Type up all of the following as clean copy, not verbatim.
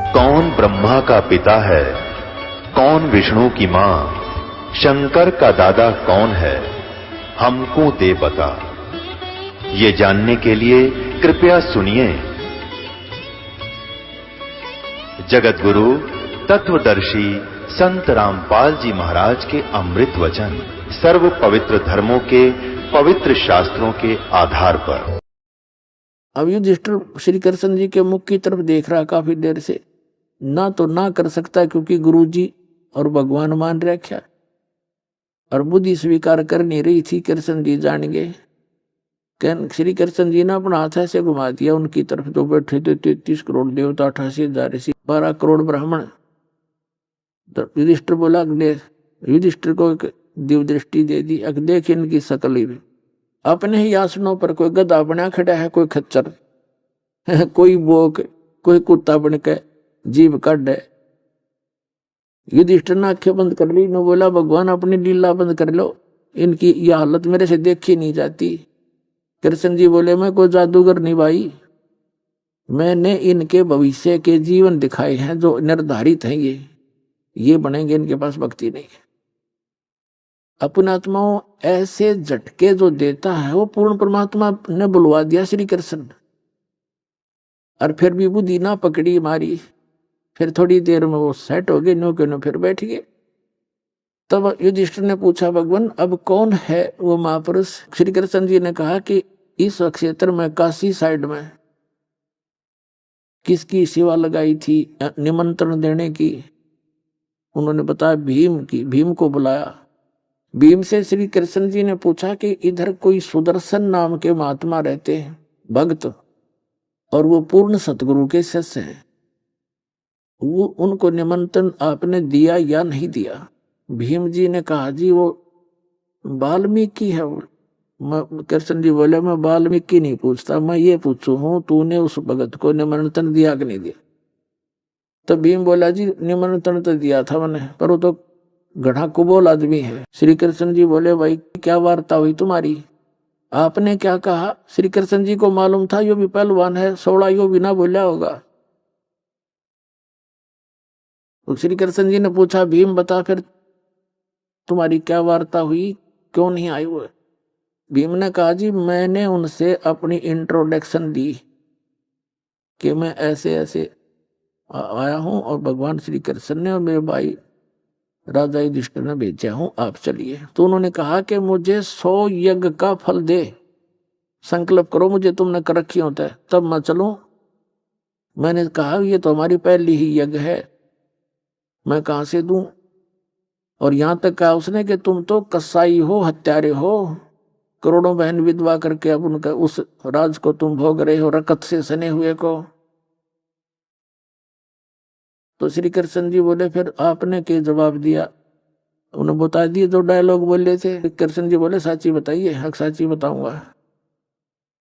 कौन ब्रह्मा का पिता है, कौन विष्णु की मां, शंकर का दादा कौन है, हमको दे बता। ये जानने के लिए कृपया सुनिए। जगत गुरु तत्वदर्शी संत रामपाल जी महाराज के अमृत वचन सर्व पवित्र धर्मों के पवित्र शास्त्रों के आधार पर। अब युधिष्ठिर श्री कृष्ण जी के मुख की तरफ देख रहा काफी देर से, ना तो ना कर सकता क्योंकि गुरु जी और भगवान मान रखा, और बुद्धि स्वीकार कर नहीं रही थी। कृष्ण जी जान गए। श्री कृष्ण जी ने अपना हाथ ऐसे घुमा दिया उनकी तरफ, जो बैठे थे 33 करोड़ देवता, 88,000 ऋषि, 12 करोड़ ब्राह्मण। युधिष्ठिर बोला, युधिष्ठिर को एक दिव्य दृष्टि दे दी। अब देख इनकी शकल ही, अपने ही आसनों पर कोई गधा बना खड़ा है, कोई खच्चर, कोई बोक, कोई कुत्ता बन के जीभ कट है। युधिष्ठिर ने आंखें बंद कर ली, ने बोला, भगवान अपनी लीला बंद कर लो, इनकी यह हालत मेरे से देखी नहीं जाती। कृष्ण जी बोले, मैं कोई जादूगर नहीं भाई, मैंने इनके भविष्य के जीवन दिखाए हैं जो निर्धारित हैं। ये बनेंगे, इनके पास भक्ति नहीं है। अपने आत्माओं ऐसे झटके जो देता है वो पूर्ण परमात्मा ने बुलवा दिया श्री कृष्ण, और फिर भी बुद्धि ना पकड़ी मारी। फिर थोड़ी देर में वो सेट हो गए, नो के नो फिर बैठ गए। तब युधिष्ठिर ने पूछा, भगवान अब कौन है वो महापुरुष? श्री कृष्ण जी ने कहा कि इस क्षेत्र में काशी साइड में किसकी सेवा लगाई थी निमंत्रण देने की? उन्होंने बताया भीम की। भीम को बुलाया। भीम से श्री कृष्ण जी ने पूछा कि इधर कोई सुदर्शन नाम के महात्मा रहते हैं, भक्त, और वो पूर्ण सतगुरु के शिष्य हैं, वो उनको निमंत्रण आपने दिया या नहीं दिया? भीम जी ने कहा, जी वो वाल्मीकि है। कृष्ण जी बोले, मैं वाल्मीकि नहीं पूछता, मैं ये पूछू हूं तूने उस भगत को निमंत्रण दिया कि नहीं दिया? तो भीम बोला, जी निमंत्रण तो दिया था मैंने, पर वो तो गधा कुबोल आदमी है। श्री कृष्ण जी बोले, भाई क्या वार्ता हुई तुम्हारी? आपने क्या कहा? श्री कृष्ण जी को मालूम था यो भी पहलवान है, 16 यो भी ना बोला होगा। तो श्री कृष्ण जी ने पूछा, भीम बता फिर तुम्हारी क्या वार्ता हुई, क्यों नहीं आई वो? भीम ने कहा, जी मैंने उनसे अपनी इंट्रोडक्शन दी कि मैं ऐसे ऐसे आया हूं, और भगवान श्री कृष्ण ने और मेरे भाई राजा युधिष्ठिर ने भेजा हूं, आप चलिए। तो उन्होंने कहा कि मुझे 100 यज्ञ का फल दे, संकल्प करो मुझे तुमने कर रखी होता है, तब मैं चलूं। मैंने कहा, ये तो हमारी पहली ही यज्ञ है, मैं कहां से दूं? और यहां तक कहा उसने कि तुम तो कसाई हो, हत्यारे हो, करोड़ों बहन विधवा करके अब उनका उस राज को तुम भोग रहे हो, रकत से सने हुए को। तो श्री कृष्ण जी बोले, फिर आपने क्या जवाब दिया? उन्हें बता दिए जो डायलॉग बोले थे। कृष्ण जी बोले, साची बताइए। हक साची बताऊंगा।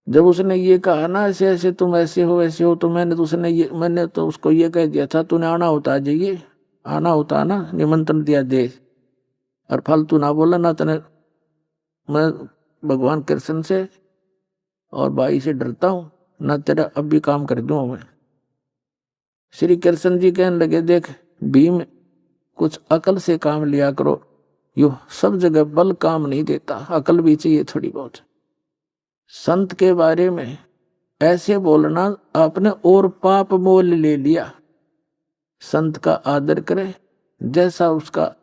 जब उसने ये कहा ना, ऐसे ऐसे तुम ऐसे हो ऐसे हो, तो मैंने तो उसको ये कह दिया था, तूने आना होता आ जाइए, आना होता ना, निमंत्रण दिया दे, और फालतू ना बोला ना। तने मैं भगवान कृष्ण से और भाई से डरता हूं ना, तेरा अब भी काम कर दूं मैं। श्री कृष्ण जी कहने लगे, देख भीम, कुछ अकल से काम लिया करो, यो सब जगह बल काम नहीं देता, अकल भी चाहिए थोड़ी बहुत। संत के बारे में ऐसे बोलना आपने और पाप मोल ले लिया। संत का आदर करे, जैसा उसका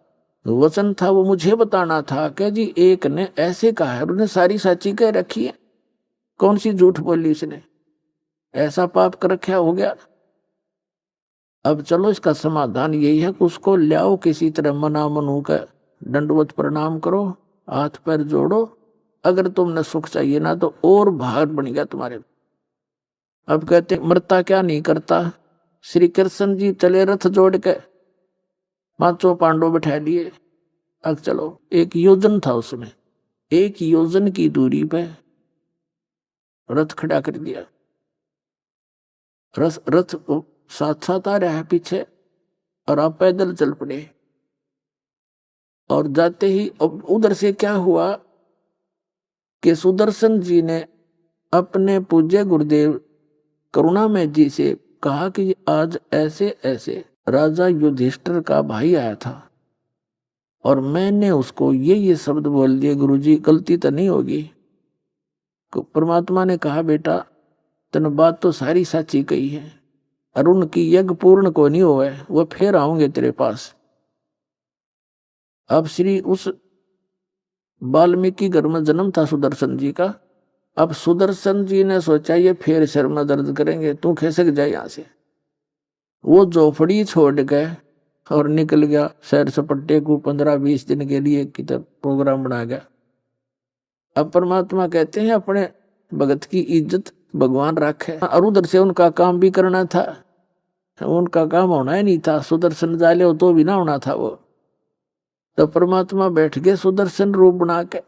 वचन था वो मुझे बताना था कि जी एक ने ऐसे कहा है, उन्होंने सारी साची कह रखी है, कौन सी झूठ बोली उसने? ऐसा पाप कर रखा हो गया। अब चलो इसका समाधान यही है कि उसको लाओ, किसी तरह मना मनू का दंडवत प्रणाम करो, हाथ पैर जोड़ो, अगर तुमने सुख चाहिए ना तो और भाग बन गया तुम्हारे। अब कहते मरता क्या नहीं करता। श्री कृष्ण जी चले रथ जोड़ के, 5 पांडव बैठा लिए। अब चलो, एक योजन था उसमें, 1 योजन की दूरी पे रथ खड़ा कर दिया। रथ साथ साथ आ रहा है पीछे, और आप पैदल चल पड़े। और जाते ही अब उधर से क्या हुआ कि सुदर्शन जी ने अपने पूज्य गुरुदेव करुणामय जी से कहा कि आज ऐसे ऐसे राजा युधिष्ठिर का भाई आया था और मैंने उसको ये शब्द बोल दिए, गुरुजी गलती तो नहीं होगी? तो परमात्मा ने कहा बेटा तन बात तो सारी सच्ची कही है, और उनकी यज्ञ पूर्ण को नहीं हुआ है, वो फिर आऊंगे तेरे पास। अब श्री उस वाल्मीकि घर में जन्म था सुदर्शन जी का। अब सुदर्शन जी ने सोचा ये फिर सिर में दर्द करेंगे, तू खिसक जाए यहां से। वो झोपड़ी छोड़ गए और निकल गया सैर सपट्टे को 15-20 दिन के लिए की प्रोग्राम बना गया। अब परमात्मा कहते हैं अपने भगत की इज्जत भगवान रखे, और उधर से उनका काम भी करना था, उनका काम होना ही नहीं था, सुदर्शन जाले हो तो भी ना होना था वो। तो परमात्मा बैठ गए सुदर्शन रूप बना के,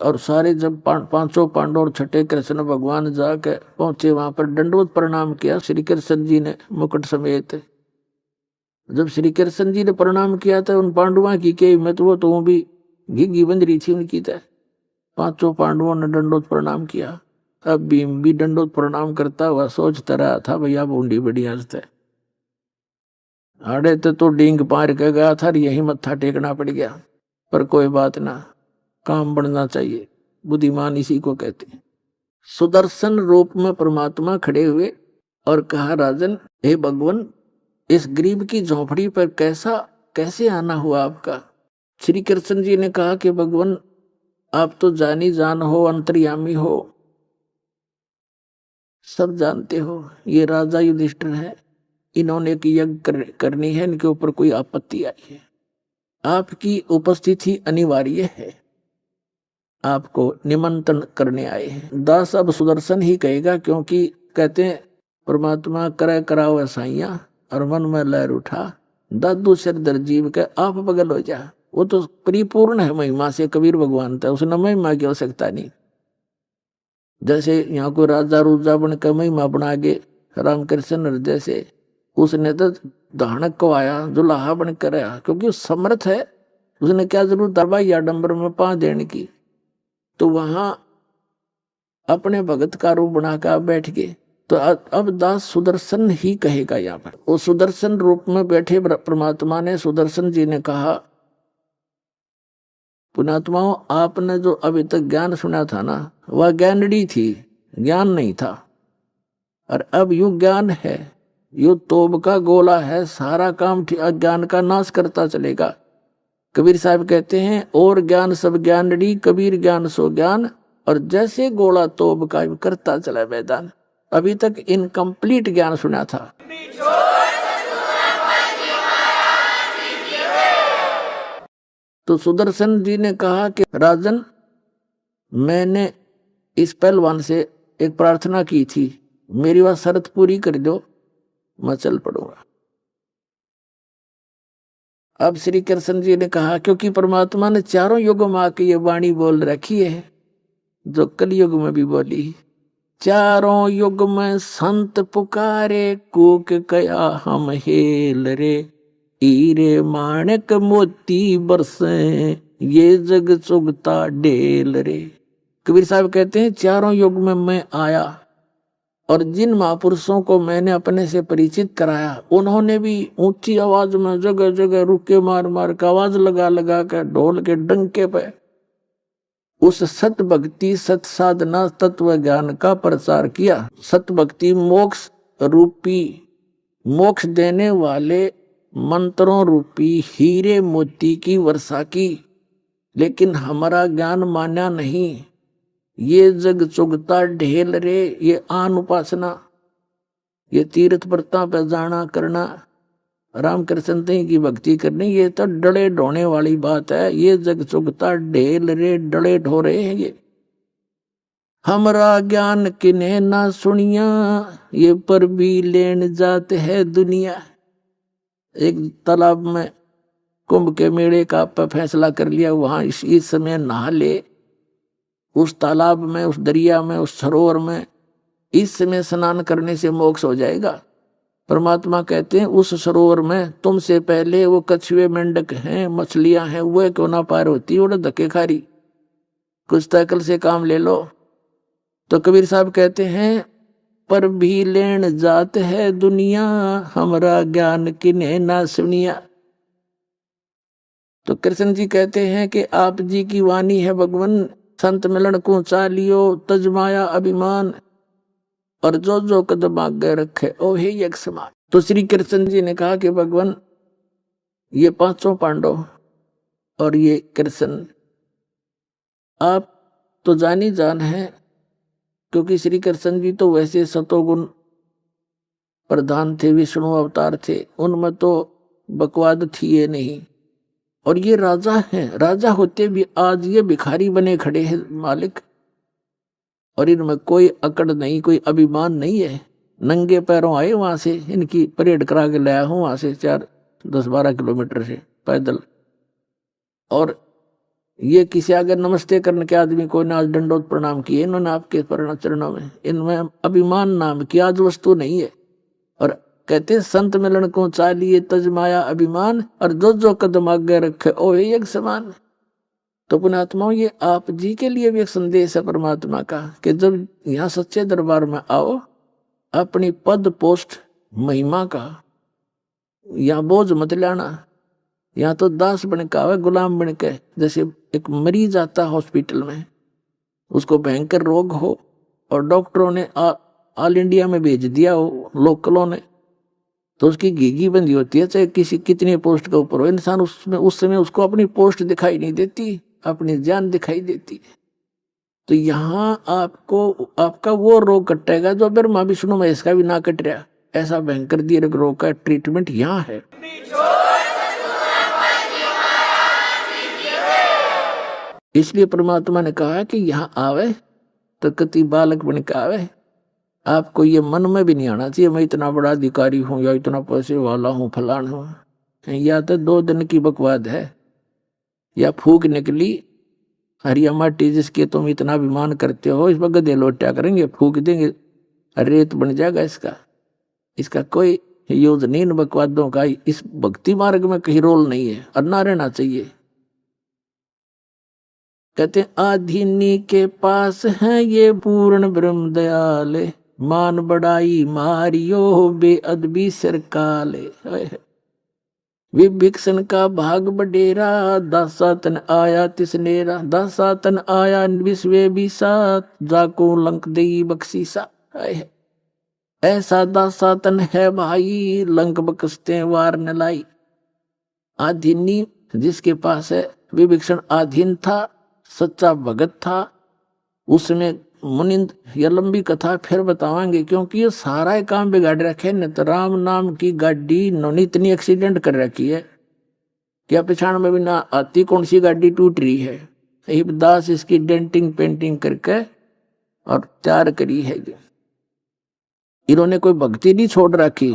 और सारे जब पांचों पांडव और छठे कृष्ण भगवान जाके पहुंचे वहां पर दंडवत प्रणाम किया श्री कृष्ण जी ने मुकुट समेत। जब श्री कृष्ण जी ने प्रणाम किया था उन पांडवों की के हिम्मत, वो तो भी घिघी बंद रही थी उनकी तय। पांचों पांडवों ने दंडवत प्रणाम किया। अब भीम भी दंडवत प्रणाम करता हुआ सोचता रहा था भैया बूंदी बड़ी हंसते आड़े तो डींग पार के गया था, यही मत्था टेकना पड़ गया। पर कोई बात ना, काम बढ़ना चाहिए, बुद्धिमान इसी को कहते हैं। सुदर्शन रूप में परमात्मा खड़े हुए और कहा राजन हे भगवान इस गरीब की झोपड़ी पर कैसे आना हुआ आपका? श्री कृष्ण जी ने कहा कि भगवान आप तो जानी जान हो, अंतर्यामी हो, सब जानते हो। ये राजा युधिष्ठिर है, इन्होंने एक यज्ञ करनी है, इनके ऊपर कोई आपत्ति आई है, आपकी उपस्थिति अनिवार्य है, आपको निमंत्रण करने आए हैं। दास अब सुदर्शन ही कहेगा, क्योंकि कहते हैं परमात्मा करे कराओ साइया और मन में लहर उठा, दादू सिर दर जीव के आप बगल हो जा। वो तो परिपूर्ण है महिमा से, कबीर भगवान था, उसने महिमा की आवश्यकता नहीं। जैसे यहाँ को राजा रूजा बन के महिमा बना गे रामकृष्ण हृदय से, उसने तो धानक को आया जुलाहा बनकर आया, क्योंकि वो समर्थ है, उसने क्या जरूरत दरबाई आडंबर में पा देने की। तो वहां अपने भगत का रूप बनाकर बैठ गए। तो अब दास सुदर्शन ही कहेगा यहाँ पर। वो सुदर्शन रूप में बैठे परमात्मा ने, सुदर्शन जी ने कहा पुणात्माओं आपने जो अभी तक ज्ञान सुना था ना, वह ज्ञानड़ी थी, ज्ञान नहीं था। और अब यू ज्ञान है, यू तोब का गोला है, सारा काम अज्ञान का नाश करता चलेगा। कबीर साहब कहते हैं और ज्ञान सब ज्ञानड़ी, कबीर ज्ञान सो ज्ञान, और जैसे गोला तोब का करता चला मैदान। अभी तक इनकम्प्लीट ज्ञान सुना था। तो सुदर्शन जी ने कहा कि राजन मैंने इस पहलवान से एक प्रार्थना की थी, मेरी वह शर्त पूरी कर दो, मैं चल पड़ूंगा। अब श्री कृष्ण जी ने कहा, क्योंकि परमात्मा ने चारों युगों में आके ये वाणी बोल रखी है जो कलयुग में भी बोली, चारों युग में संत पुकारे, कूक कया हम हेल रे, हीरे माणक मोती बरसे, ये जग चुगता ढेल रे। कबीर साहब कहते हैं चारों युग में मैं आया और जिन महापुरुषों को मैंने अपने से परिचित कराया, उन्होंने भी ऊंची आवाज में जगह जगह रुके मार मार के आवाज लगा लगा कर ढोल के डंके पे उस सत भक्ति सत साधना तत्व ज्ञान का प्रचार किया। सत भक्ति मोक्ष रूपी, मोक्ष देने वाले मंत्रों रूपी हीरे मोती की वर्षा की, लेकिन हमारा ज्ञान मान्या नहीं। ये जग चुगता ढेल रे, ये आन उपासना, ये तीर्थ व्रता पे जाना करना, रामकृष्ण की भक्ति करनी, ये तो डले ढोने वाली बात है। ये जग चुगता ढेल रे, डले ढो रहे हैं ये। हमरा ज्ञान किन्हें ना सुनिया, ये पर भी लेन जाते है दुनिया। एक तालाब में कुंभ के मेले का फैसला कर लिया, वहां इस समय नहा ले, उस तालाब में, उस दरिया में, उस सरोवर में इस समय स्नान करने से मोक्ष हो जाएगा। परमात्मा कहते हैं उस सरोवर में तुमसे पहले वो कछुए मेंढक हैं, मछलियां हैं, वो क्यों ना पार होती, वो धक्के खा रही, कुछ तकल से काम ले लो। तो कबीर साहब कहते हैं, पर भी लेन जात है दुनिया, हमरा ज्ञान किन्हें ना सुनिया। तो कृष्ण जी कहते हैं कि आप जी की वाणी है भगवान, संत मिलन को चालियो तजमाया अभिमान, और जो जो कदम आगे रखे ओ ही एक समान। तो श्री कृष्ण जी ने कहा कि भगवान, ये पांचों पांडव और ये कृष्ण आप तो जानी जान है, क्योंकि श्री कृष्ण जी तो वैसे सतोगुण प्रधान थे, विष्णु अवतार थे, उनमें तो बकवाद थी ये नहीं। और ये राजा हैं, राजा होते भी आज ये भिखारी बने खड़े हैं मालिक, और इनमें कोई अकड़ नहीं, कोई अभिमान नहीं है। नंगे पैरों आए वहां से, इनकी परेड करा के लाया हूं वहां से 4-10-12 किलोमीटर से पैदल। और ये किसी आगे नमस्ते करने के आदमी को ने आज दंडोत प्रणाम किए इन्होंने आपके चरणों में। इनमें अभिमान नाम की आज वस्तु नहीं है। और कहते संत मिलन को चालिए तजमाया अभिमान, और जो जो कदम आगे रखे ओ ही एक समान। तो पुण्यात्माओं, ये आप जी के लिए भी एक संदेश है परमात्मा का, कि जब यहाँ सच्चे दरबार में आओ, अपनी पद पोस्ट महिमा का यहाँ बोझ मत लाना। यहाँ तो दास बन के आवे, गुलाम बन के। जैसे एक मरीज आता हॉस्पिटल में, उसको भयंकर रोग हो और डॉक्टरों ने ऑल इंडिया में भेज दिया हो, लोकलों ने, तो उसकी घीघी बंदी होती है, चाहे किसी कितनी पोस्ट के ऊपर हो। इंसान उसमें उस समय उसको अपनी पोस्ट दिखाई नहीं देती, अपनी जान दिखाई देती है। तो यहाँ आपको आपका वो रोग कटेगा जो ब्रह्मा विष्णु महेश का भी ना कट रहा। ऐसा भयंकर दीर्घ रोग का ट्रीटमेंट यहाँ है। इसलिए परमात्मा ने कहा कि यहाँ आवे तो कति बालक बन के आवे। आपको ये मन में भी नहीं आना चाहिए मैं इतना बड़ा अधिकारी हूं या इतना पैसे वाला हूं, फलान हूं। या तो 2 दिन की बकवाद है, या फूक निकली हरिया माटी जिसके तुम इतना अभिमान करते हो, इस पर गधे लोटा करेंगे, फूक देंगे, रेत बन जाएगा इसका कोई यूज नहीं। इन बकवादों का इस भक्ति मार्ग में कहीं रोल नहीं है, और ना रहना चाहिए। कहते आधीनी के पास है ये पूर्ण ब्रह्म दयाले, मान बड़ाई मारियो बेअदबी सरकाले। विभीषण का भाग बडेरा, दासा तन आया तिसनेरा, दासा तन आया विश्वे बीसा, जाको लंक दई बख्शीसा। ऐसा दासा तन है भाई, लंक बकसते वार न लाई। आधीनी जिसके पास है, विभीषण आधीन था, सच्चा भगत था। उसमें मुनिंद या लंबी कथा फिर बतावांगे, क्योंकि ये सारा काम बिगाड़ रखे न। तो राम नाम की गाड़ी इन्होंने इतनी एक्सीडेंट कर रखी है क्या पिछाड़ में भी ना आती कौन सी गाड़ी टूट रही है। दास इसकी डेंटिंग पेंटिंग करके और तैयार करी है। इन्होंने कोई भक्ति नहीं छोड़ रखी।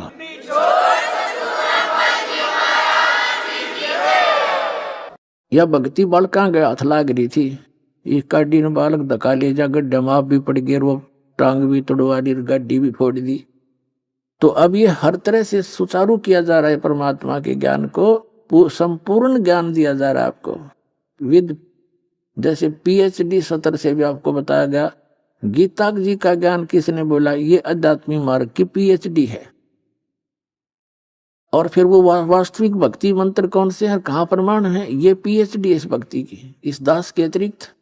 या भक्ति बालका गया हाथ लाग रही थी, इस गाड़ी ने बालक धक्का ले जा, गड्ढे माप भी पड़ गया, वो टांग भी तोड़वा दी, गाड़ी भी फोड़ दी। तो अब ये हर तरह से सुचारू किया जा रहा है। परमात्मा के ज्ञान को संपूर्ण ज्ञान दिया जा रहा है आपको विद, जैसे PhD सत्र से भी आपको बताया गया। गीता जी का ज्ञान किसने बोला? ये आध्यात्मिक मार्ग की PhD है। और फिर वो वास्तविक भक्ति मंत्र कौन से हैं, कहाँ प्रमाण है? ये PhD इस भक्ति की, इस दास के अतिरिक्त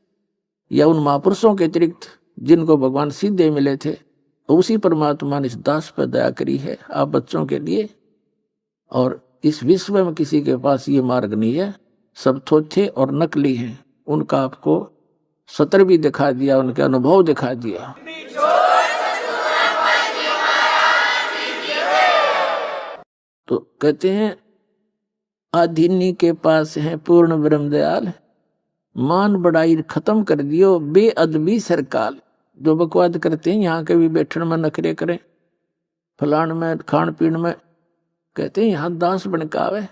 या उन महापुरुषों के अतिरिक्त जिनको भगवान सीधे मिले थे, तो उसी परमात्मा ने इस दास पर दया करी है आप बच्चों के लिए। और इस विश्व में किसी के पास ये मार्ग नहीं है, सब थोथे और नकली हैं। उनका आपको सत्र भी दिखा दिया, उनके अनुभव दिखा दिया। तो कहते हैं आधीनी के पास है पूर्ण ब्रह्म दयाल, मान बड़ाई खत्म कर दियो बेअदबी सरकाल। जो बकवाद करते हैं यहाँ के भी बैठन में नखरे करें, फलान में खान पीन में, कहते हैं यहाँ दास बन के आवे,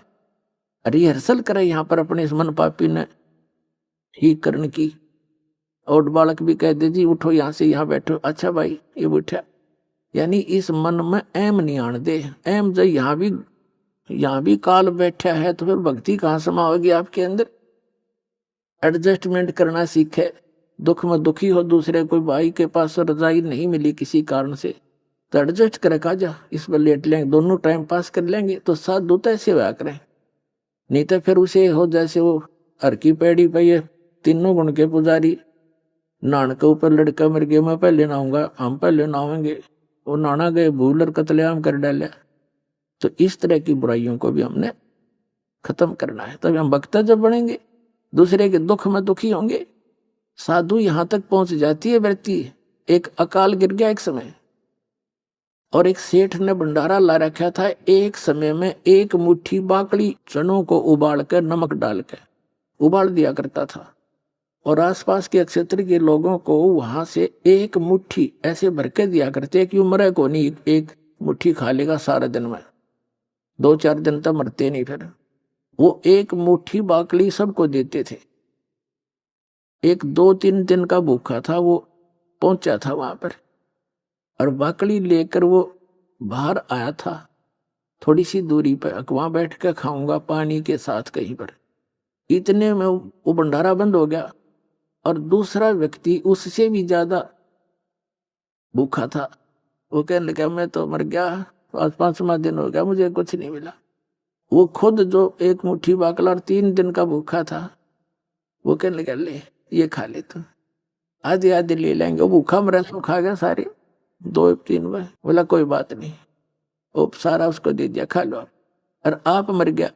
रिहर्सल करे यहाँ पर अपने इस मन पापी ने ठीक करने की। और बालक भी कहते जी उठो यहाँ से, यहाँ बैठो, अच्छा भाई ये बैठा। यानी इस मन में एम नहीं आने दे। एम जो यहाँ भी काल बैठा है, तो फिर भक्ति कहाँ समाओगी आपके अंदर? एडजस्टमेंट करना सीखे। दुख में दुखी हो, दूसरे कोई भाई के पास रजाई नहीं मिली किसी कारण से, तो एडजस्ट करे खा जा, इस पर लेट लेंगे, दोनों टाइम पास कर लेंगे, तो साधु तो ऐसे हुआ करें। नहीं तो फिर उसे हो जैसे वो हर की पैड़ी पे ये तीनों गुण के पुजारी, नान के ऊपर लड़का मर गया, मैं पहले नहाऊंगा, हम पहले नहाएंगे, वो नाना गए भूल और कत्लेआम कर डाले। तो इस तरह की बुराइयों को भी हमने खत्म करना है, तभी हम भक्त जब बनेंगे, दूसरे के दुख में दुखी होंगे। साधु यहां तक पहुंच जाती है व्यक्ति। एक अकाल गिर गया एक समय, और एक सेठ ने भंडारा ला रखा था, एक समय में एक मुट्ठी बाकड़ी चनों को उबाल कर नमक डाल कर उबाल दिया करता था, और आसपास के क्षेत्र के लोगों को वहां से एक मुट्ठी ऐसे भर के दिया करते कि मरे को नहीं, एक मुट्ठी खा लेगा सारा दिन में, 2-4 दिन तक मरते नहीं। फिर वो एक मुट्ठी बाकड़ी सबको देते थे। एक 2-3 दिन का भूखा था, वो पहुंचा था वहां पर, और बाकड़ी लेकर वो बाहर आया था थोड़ी सी दूरी पर, वहां बैठ कर खाऊंगा पानी के साथ कहीं पर। इतने में वो भंडारा बंद हो गया, और दूसरा व्यक्ति उससे भी ज्यादा भूखा था। वो कहने लगा मैं तो मर गया, 5वां दिन हो गया, मुझे कुछ नहीं मिला। वो खुद जो एक मुट्ठी बाकला और 3 दिन का भूखा था, वो कहने लगा ले ये खा ले, तू आधे आधे ले लेंगे। वो भूखा मरा, सो खा गया सारे 2-3 बार। बोला कोई बात नहीं, वो सारा उसको दे दिया, खा लो। और आप मर गया,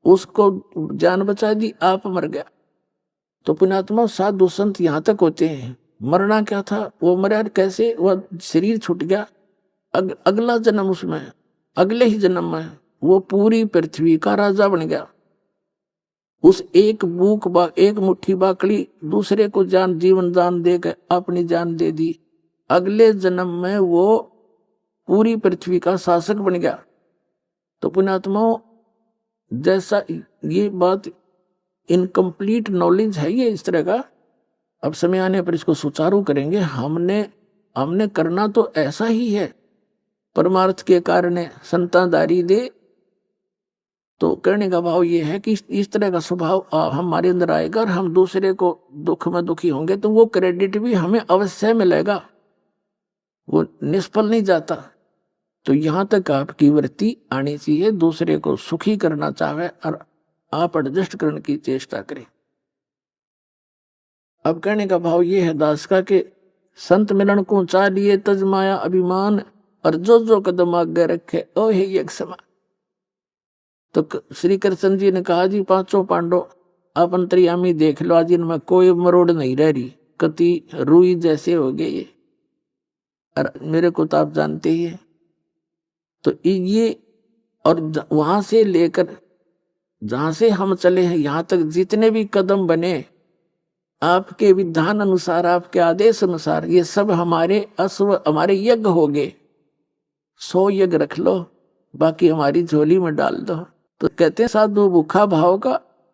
उसको जान बचा दी, आप मर गया। तो पुण्यात्मा साधु संत यहां तक होते हैं। मरना क्या था, वो मरा कैसे, वह शरीर छूट गया, अगला जन्म उसमें, अगले ही जन्म में वो पूरी पृथ्वी का राजा बन गया। उस एक एक मुट्ठी बाकड़ी दूसरे को जान, जीवन दान देकर अपनी जान दे दी। अगले जन्म में वो पूरी पृथ्वी का शासक बन गया। तो पुण्यात्माओं, जैसा ये बात इनकम्प्लीट नॉलेज है ये इस तरह का, अब समय आने पर इसको सुचारू करेंगे। हमने करना तो ऐसा ही है, परमार्थ के कारण संतानदारी दे। तो कहने का भाव ये है कि इस तरह का स्वभाव हमारे अंदर आएगा, और हम दूसरे को दुख में दुखी होंगे तो वो क्रेडिट भी हमें अवश्य मिलेगा, वो निष्फल नहीं जाता। तो यहां तक आपकी वृत्ति आनी चाहिए, दूसरे को सुखी करना चाहे और आप एडजस्ट करने की चेष्टा करें। अब कहने का भाव ये है दास का कि संत मिलन को चालिए तज माया अभिमान, और जो जो कदम आगे रखे ओ है एक समान। तो श्री कृष्ण जी ने कहा जी 5 पांडव आप अंतर्यामी देख लो, आज इनमें कोई मरोड़ नहीं रह रही, कति रुई जैसे हो गए ये, और मेरे को तो आप जानते ही है। तो ये, और वहां से लेकर जहां से हम चले हैं यहां तक जितने भी कदम बने आपके विधान अनुसार, आपके आदेश अनुसार, ये सब हमारे हमारे यज्ञ हो गए। 100 यज्ञ रख लो, बाकी हमारी झोली में डाल दो। तो कहते हैं साधु भूखा भाव का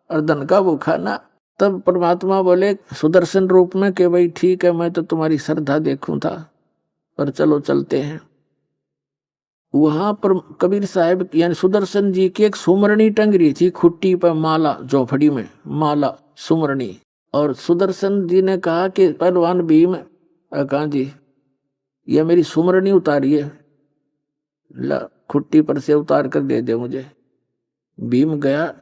और धन का भूखा ना। तब परमात्मा बोले सुदर्शन रूप में कि भाई ठीक है, मैं तो तुम्हारी श्रद्धा देखूं था, पर चलो चलते हैं। वहां पर कबीर साहब यानी सुदर्शन जी की एक सुमरणी टंग रही थी खुट्टी पर, माला, झोपड़ी में माला सुमरणी। और सुदर्शन जी ने कहा कि पहलवान भीम, कहा जी ये मेरी सुमरणी उतारिए, खुट्टी पर से उतार कर दे दे मुझे। भीम गया,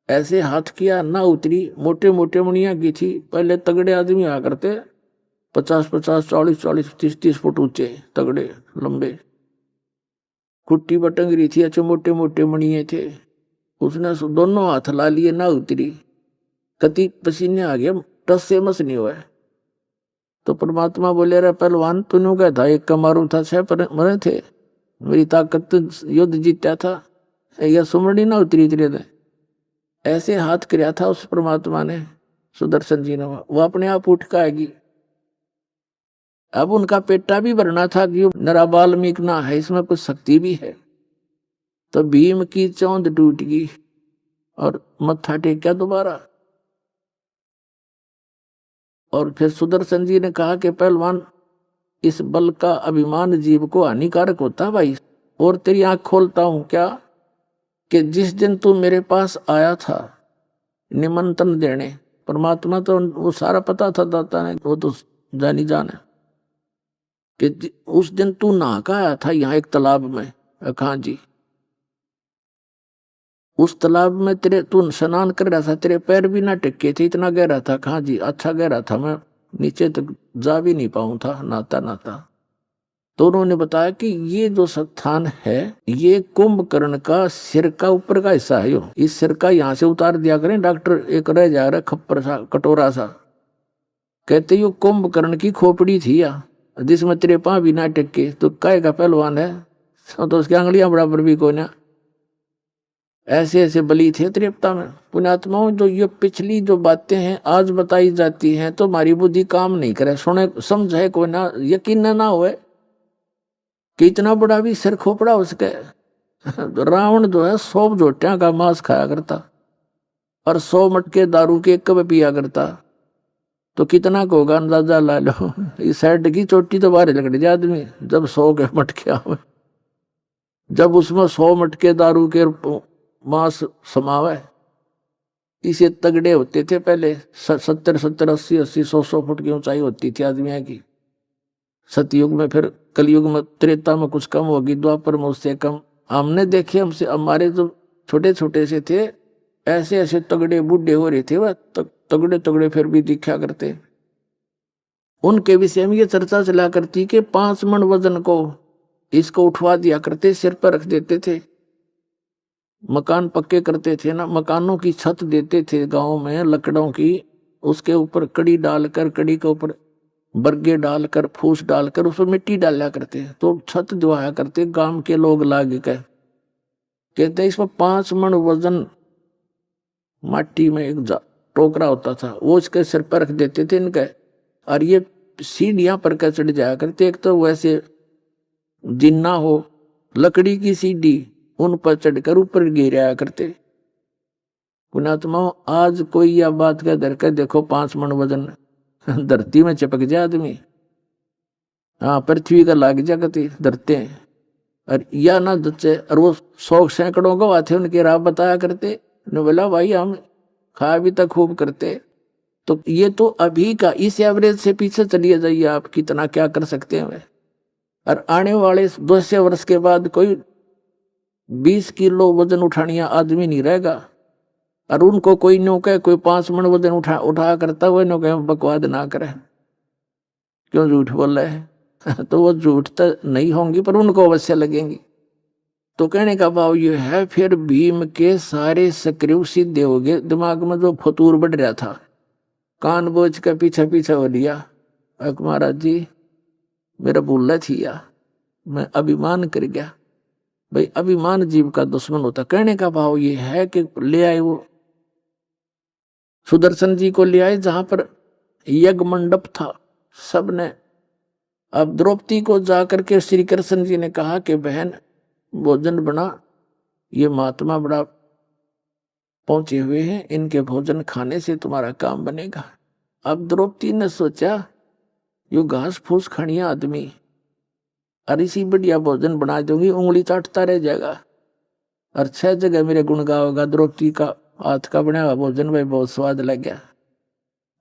ऐसे हाथ किया, ना उतरी। मोटे मोटे मुनिया की थी, पहले तगड़े आदमी आ करते 50-50, 40-40, 30-30 फुट ऊंचे, तगड़े लंबे, खुट्टी पर टंग रही थी, अच्छे मोटे मोटे मणिये थे। उसने दोनों हाथ ला लिए, ना उतरी, कति पसीने आ गया, टस से मस नहीं हुआ। तो परमात्मा बोले रे पहलवान, तूने क्या था, एक का मारू था, 6 पर मरे थे, मेरी ताकत युद्ध जीता था, या सुमरणी ना उतरी थे। ऐसे हाथ किया था उस परमात्मा ने, सुदर्शन जी ने, वो अपने आप उठ के आएगी। अब उनका पेटा भी भरना था कि नरा बाल्मीक ना है, इसमें कुछ शक्ति भी है। तो भीम की चौंध टूट गई और मत्था टेका दोबारा। और फिर सुदर्शन जी ने कहा कि पहलवान, इस बल का अभिमान जीव को हानिकारक होता भाई, और तेरी आंख खोलता हूं क्या कि जिस दिन तू मेरे पास आया था निमंत्रण देने, परमात्मा तो वो सारा पता था दाता ने, वो तो जानी जान है कि उस दिन तू नहा का आया था यहाँ एक तालाब में। कहाँ जी? उस तालाब में तेरे तू स्नान कर रहा था, तेरे पैर भी ना टिके थे, इतना गहरा था। कहाँ जी? अच्छा गहरा था, मैं नीचे तक जा भी नहीं पाऊं था नहाता नहाता। तो उन्होंने बताया कि ये जो स्थान है ये कुंभकर्ण का सिर का ऊपर का हिस्सा है। यो इस सिर का यहाँ से उतार दिया करें डॉक्टर, एक रह जा रहा खप्पर सा कटोरा सा, कहते यो कुंभकर्ण की खोपड़ी थी या जिसमें तेरे पांव भी ना टिके, तो काय का पहलवान है, तो उसकी आंगलियां बराबर भी कोई ना। ऐसे ऐसे बलि थे त्रिपता में। पुण्यात्माओं, जो ये पिछली जो बातें हैं आज बताई जाती हैं तो हमारी बुद्धि काम नहीं करे, सुने समझे कोई ना, यकीन ना होए कि इतना बड़ा भी सिर खोपड़ा उसके। रावण जो है 100 जोटियां का मांस खाया करता और 100 मटके दारू के एक कप पिया करता, तो कितना को होगा अंदाजा ला लो। इस साइड की चोटी तो बाहर लकड़ जाए आदमी जब 100 के मटके आवे, जब उसमें 100 मटके दारू के मांस समावे। इसे तगड़े होते थे पहले, 70 70 80 80 100 फुट की ऊंचाई होती थी आदमियों की। सतयुग में, फिर कलयुग में, त्रेता में कुछ कम होगी, द्वापर में उससे कम। हमने देखे, हमसे हमारे जो छोटे छोटे से थे ऐसे ऐसे तगड़े बूढ़े हो रहे थे, वह तगड़े तगड़े फिर भी दिखा करते। उनके विषय में ये चर्चा चला करती कि 5 मन वजन को इसको उठवा दिया करते, सिर पर रख देते थे। मकान पक्के करते थे ना, मकानों की छत देते थे गांव में लकड़ों की, उसके ऊपर कड़ी डालकर, कड़ी के ऊपर बरगे डालकर, फूस डालकर उसमें मिट्टी डाला करते, तो छत दुआया करते गांव के लोग लाग के। कहते इसमें 5 मन वजन माटी में एक टोकरा होता था, वो इसके सिर पर रख देते थे इनके, और ये सीढ़ियां पर का चढ़ जाया करते। एक तो वैसे जिन्ना हो लकड़ी की सीढ़ी, उन पर चढ़कर ऊपर गिराया करते। पुण्यात्माओं, आज कोई यह बात कह धर कर देखो 5 मन वजन धरती में चिपक जाए आदमी, हाँ पृथ्वी का लाग जाती धरते हैं, और या ना दच्चे। और वो 100 सैकड़ों गवाह थे उनके राह बताया करते, ने बोला भाई हम खा भी तक खूब करते। तो ये तो अभी का, इस एवरेज से पीछे चलिए जाइए आप, कितना क्या कर सकते हैं। और आने वाले 200 वर्ष के बाद कोई 20 किलो वजन उठानिया आदमी नहीं रहेगा। और उनको कोई नो कहे कोई 5 मन वजन उठा करता हुआ नो कहे बकवाद ना करे, क्यों झूठ बोल रहे हैं। तो वो झूठ तो नहीं होंगी पर उनको अवश्य लगेंगी। तो कहने का भाव ये है, फिर भीम के सारे सक्रिय सिद्ध हो गए। दिमाग में जो फतूर बढ़ रहा था, कान बोझ का पीछा पीछा हो लिया, महाराज जी मेरा भूल थी या मैं अभिमान कर गया। भाई अभिमान जीव का दुश्मन होता। कहने का भाव ये है कि ले आए वो सुदर्शन जी को, ले आए जहां पर यज्ञ मंडप था सबने। अब द्रौपदी को जाकर के श्री कृष्ण जी ने कहा कि बहन भोजन बना, ये महात्मा बड़ा पहुंचे हुए हैं, इनके भोजन खाने से तुम्हारा काम बनेगा। अब द्रौपदी ने सोचा यो घास फूस खड़िया आदमी, और इसी बढ़िया भोजन बना दूंगी, उंगली चाटता रह जाएगा और 6 जगह मेरे गुण गाओगा। द्रौपदी का हाथ का बना हुआ भोजन भाई बहुत स्वाद लग गया।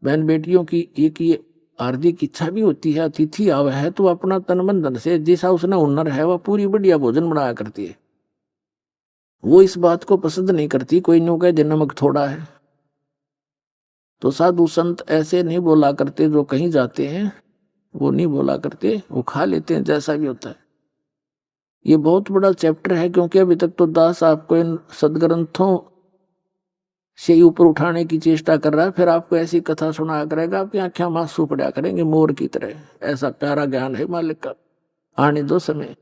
बहन बेटियों की एक ये हार्दिक इच्छा भी होती है, अतिथि आवे है तो अपना तन मन धन से जैसा उसने हुनर है वह पूरी बढ़िया भोजन बनाया करती है। वो इस बात को पसंद नहीं करती कोई न्यू कहे नमक थोड़ा है। तो साधु संत ऐसे नहीं बोला करते, जो कहीं जाते हैं वो नहीं बोला करते, वो खा लेते हैं जैसा भी होता है। ये बहुत बड़ा चैप्टर है, क्योंकि अभी तक तो दास आपको इन सदग्रंथों से ही ऊपर उठाने की चेष्टा कर रहा है, फिर आपको ऐसी कथा सुनाया करेगा, आपकी आंखें मासूम पड़ा करेंगे मोर की तरह। ऐसा प्यारा ज्ञान है मालिक का। आने दो समय।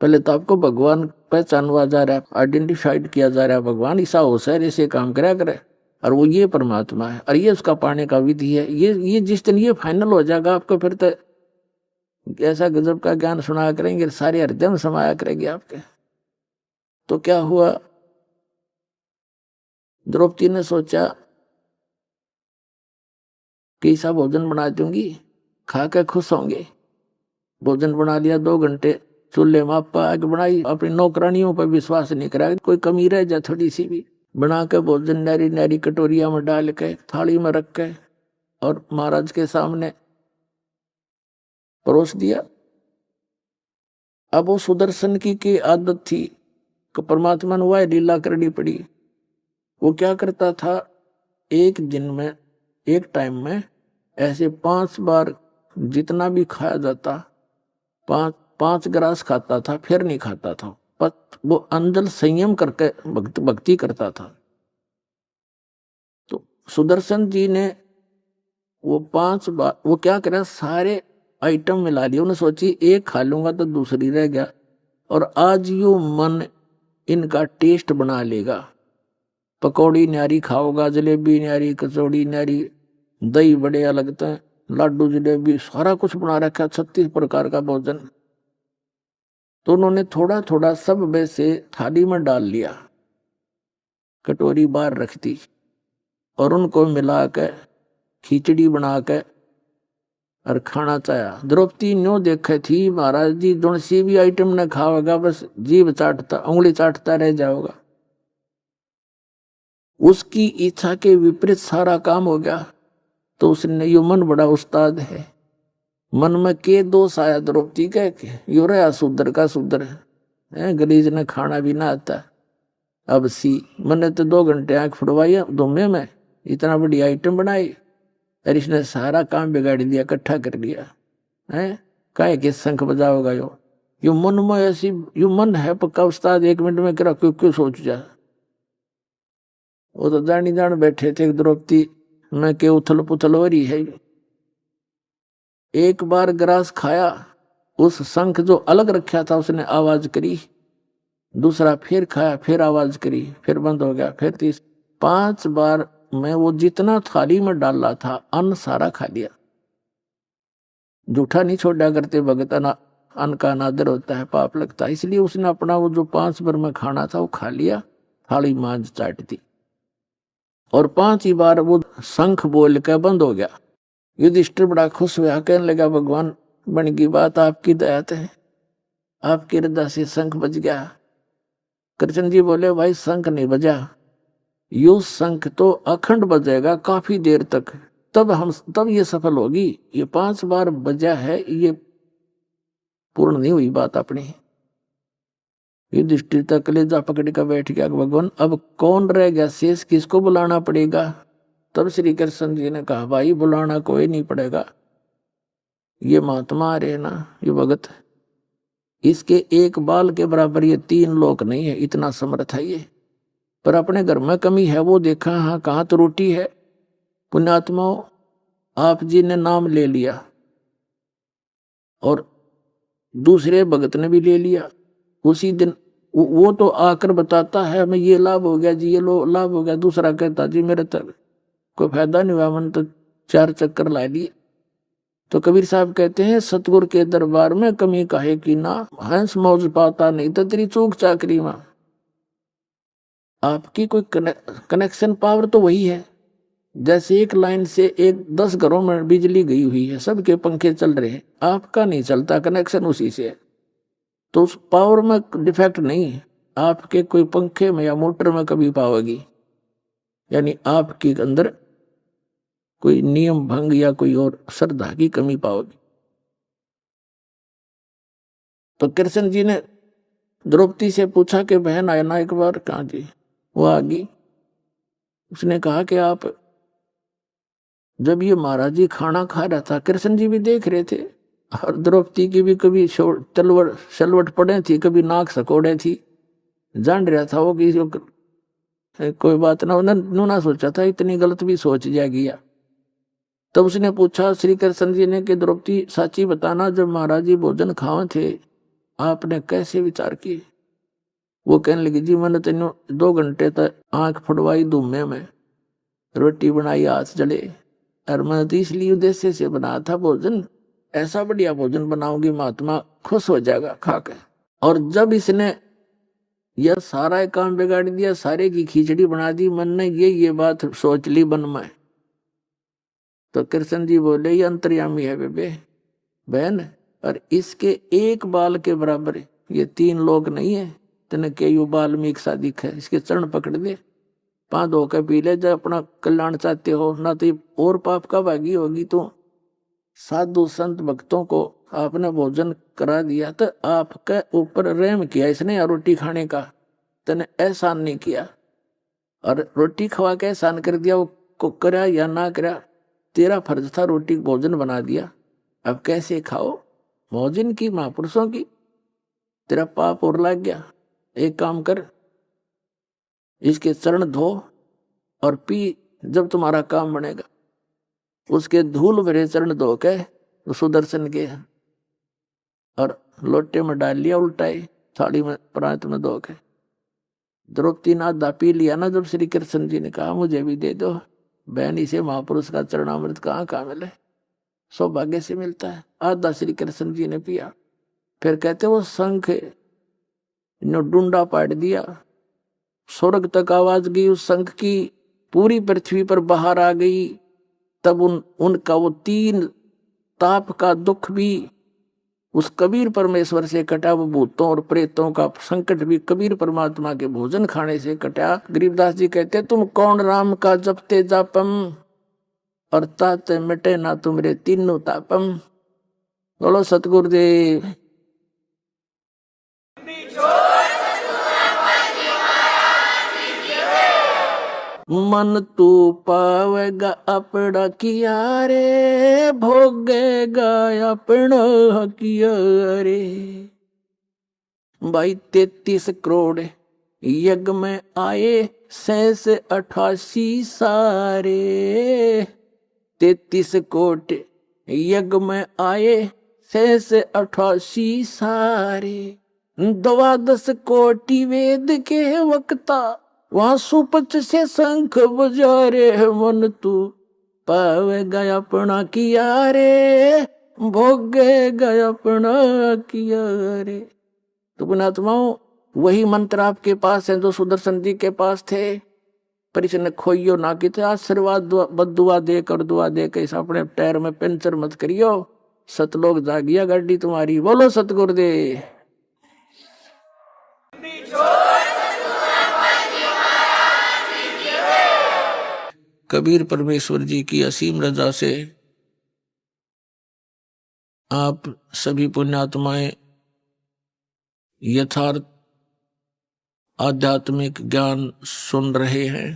पहले तो आपको भगवान पहचानवा जा रहा है, आइडेंटिफाइड किया जा रहा है, भगवान ऐसा हो सर ऐसे काम करा करे, और वो ये परमात्मा है और ये उसका पाने का विधि है। ये जिस दिन ये फाइनल हो जाएगा आपको, फिर तो ऐसा गजब का ज्ञान सुनाया करेंगे, सारे हृदय में समाया करेंगे आपके। तो क्या हुआ, द्रौपदी ने सोचा कि ऐसा भोजन बना दूंगी, खा के खुश होंगे। भोजन बना लिया, 2 घंटे चूल्हे में आपा आग बनाई, अपनी नौकरानियों पर विश्वास नहीं करा, कोई कमी रह जाए थोड़ी सी भी, बना के भोजन नारी नारी कटोरिया में डाल के थाली में रख के और महाराज के सामने परोस दिया। अब वो सुदर्शन की आदत थी कि परमात्मा ने वह लीला करनी पड़ी। वो क्या करता था, एक दिन में एक टाइम में ऐसे 5 बार जितना भी खाया जाता, 5 ग्रास खाता था, फिर नहीं खाता था। पर वो अंदर संयम करके भक्ति करता था। तो सुदर्शन जी ने वो 5 बार वो क्या करा, सारे आइटम मिला लिए। उन्हें सोची एक खा लूंगा तो दूसरी रह गया, और आज यो मन इनका टेस्ट बना लेगा। पकौड़ी न्यारी खाओगा, जलेबी न्यारी, कचौड़ी न्यारी, दही बड़े लगते हैं, लाडू जलेबी सारा कुछ बना रखा, 36 प्रकार का भोजन। तो उन्होंने थोड़ा थोड़ा सब में से थाली में डाल लिया, कटोरी बाहर रख दी और उनको मिला के खिचड़ी बना के और खाना चाहा। द्रौपदी न्यो देखे थी, महाराज जी जो सी भी आइटम न खाओगा बस जीभ चाटता, उंगली चाटता रह जाओगा। उसकी इच्छा के विपरीत सारा काम हो गया। तो उसने यो मन बड़ा उस्ताद है, मन में के दोष आया द्रौपदी के, यो रहा शूद्र का शूद्र है, गलीज ने खाना भी ना आता। अब सी मैंने तो 2 घंटे आंख फुड़वाई दोमे में, इतना बड़ी आइटम बनाई और इसने सारा काम बिगाड़ दिया, इकट्ठा कर लिया है। काहे के शंख बजाओगा यो मन में ऐसी, यो मन है पक्का उस्ताद, 1 मिनट में करा क्यों सोच जा। वो तो जानी जान बैठे थे द्रौपदी में के उथल पुथल हो रही है। एक बार ग्रास खाया, उस शंख जो अलग रखा था उसने आवाज करी, दूसरा फिर खाया, फिर आवाज करी, फिर बंद हो गया, फिर 5 बार में वो जितना थाली में डाला था अन्न सारा खा लिया। जूठा नहीं छोड़ा करते भगत, अन्न का अनादर होता है, पाप लगता है। इसलिए उसने अपना वो जो 5 बार में खाना था वो खा लिया, थाली मांझ चाट दी और 5 ही बार वो शंख बोल के बंद हो गया। युधिष्ठिर बड़ा खुश हुआ, कहने लगा भगवान बन गई बात, आपकी दया है, आपकी हृदय से शंख बज गया। कृष्ण जी बोले भाई शंख नहीं बजा, यो शंख तो अखंड बजेगा काफी देर तक, तब ये सफल होगी। ये 5 बार बजा है, ये पूर्ण नहीं हुई बात अपनी। युधिष्ठिर तक कलेजा पकड़ कर बैठ गया, भगवान अब कौन रह गया शेष, किसको बुलाना पड़ेगा। तब श्री कृष्ण जी ने कहा भाई बुलाना कोई नहीं पड़ेगा, ये महात्मा रहे ना, ये भगत, इसके एक बाल के बराबर ये 3 लोक नहीं है, इतना समर्थ है ये। पर अपने घर में कमी है वो देखा, हाँ कहाँ तो रोटी है। पुण्यात्माओं आप जी ने नाम ले लिया और दूसरे भगत ने भी ले लिया। उसी दिन वो तो आकर बताता है हमें ये लाभ हो गया जी, ये लाभ हो गया। दूसरा कहता जी मेरे तक कोई फायदा नहीं हुआ, मन तो 4 चक्कर ला लिए। तो कबीर साहब कहते हैं सतगुरु के दरबार में कमी काहे की ना, हंस मौज पाता नहीं तो तेरी चूक चाकरी में। आपकी कोई कनेक्शन पावर तो वही है, जैसे एक लाइन से 10 घरों में बिजली गई हुई है, सबके पंखे चल रहे हैं, आपका नहीं चलता, कनेक्शन उसी से है। तो उस पावर में डिफेक्ट नहीं है, आपके कोई पंखे में या मोटर में कभी पाओगी, यानी आपके अंदर कोई नियम भंग या कोई और श्रद्धा की कमी पाओगी। तो कृष्ण जी ने द्रौपदी से पूछा कि बहन आया ना एक बार, कहाँ जी, वो आ गई। उसने कहा कि आप जब ये महाराज जी खाना खा रहा था, कृष्ण जी भी देख रहे थे और द्रौपदी की भी कभी सलवट पड़े थी, कभी नाक सकोड़े थी, जान रहा था वो कि कोई बात ना, उन्होंने सोचा था इतनी गलत भी सोच जा गया। तब उसने पूछा श्री कृष्ण जी ने कि द्रौपदी साची बताना, जब महाराज जी भोजन खावे थे आपने कैसे विचार किए। वो कहने लगी जी मैंने तेन 2 घंटे तक आंख फुड़वाई धूमे में, रोटी बनाई हाथ जले, और मैं तो इसलिए उद्देश्य से बनाया था भोजन, ऐसा बढ़िया भोजन बनाऊंगी महात्मा खुश हो जाएगा खा के। और जब इसने यह सारा काम बिगाड़ दिया, सारे की खिचड़ी बना दी, मन ने ये बात सोच ली मन में। तो कृष्ण जी बोले ये अंतर्यामी है बेबे, बहन और इसके एक बाल के बराबर है। ये 3 लोग नहीं है तेने के यू बाल में एक सा दिख है। इसके चरण पकड़ दे, पाँव धो के पी ले, जब अपना कल्याण चाहते हो ना तो और पाप का भागी होगी। तो साधु संत भक्तों को आपने भोजन करा दिया तो आपके ऊपर रहम किया इसने, रोटी खाने का तने एहसान नहीं किया, और रोटी खवा के एहसान कर दिया। वो को करा या ना करा, तेरा फर्ज था, रोटी भोजन बना दिया। अब कैसे खाओ भोजन की महापुरुषों की, तेरा पाप और लग गया। एक काम कर, इसके चरण धो और पी, जब तुम्हारा काम बनेगा। उसके धूल भरे चरण धो के सुदर्शन के और लोटे में डाल लिया, उल्टाई थाली में प्रांत में धो के। द्रौपदी ने आधा पी लिया ना, जब श्री कृष्ण जी ने कहा मुझे भी दे दो, बहन इसे महापुरुष का चरणामृत कहाँ मिले, सौभाग्य से मिलता है। आधा श्री कृष्ण जी ने पिया। फिर कहते वो शंख ने डूंडा पाट दिया, स्वर्ग तक आवाज गई उस शंख की, पूरी पृथ्वी पर बाहर आ गई। तब उनका वो 3 ताप का दुख भी उस कबीर परमेश्वर से कटा। वो भूतों और प्रेतों का संकट भी कबीर परमात्मा के भोजन खाने से कटा। गरीबदास जी कहते तुम कौन राम का जपते जापम, और ताते मिटे ना तुमरे तीनों तापम। बोलो सतगुरुदेव। मन तू पावेगा अपना किया रे, भोगेगा अपना किया रे। भाई 33 करोड़ यज्ञ में आए, 88 सारे। 33 कोट यज्ञ में आए, 88 सारे। 12 कोटि वेद के वक्ता, वहां सुपच से शंख बजा रे। मन तू पावेगा अपना किया रे, भोगेगा अपना किया रे। तो पुण्यात्माओं, वही मंत्र आपके पास है जो सुदर्शन जी के पास थे। पर इसने खोइयो ना कि आशीर्वाद बदुआ दे कर दुआ दे के इस अपने टायर में पंचर मत करियो। सतलोक जागिया गाड़ी तुम्हारी। बोलो सतगुरुदेव। कबीर परमेश्वर जी की असीम रजा से आप सभी पुण्यात्माएं यथार्थ आध्यात्मिक ज्ञान सुन रहे हैं।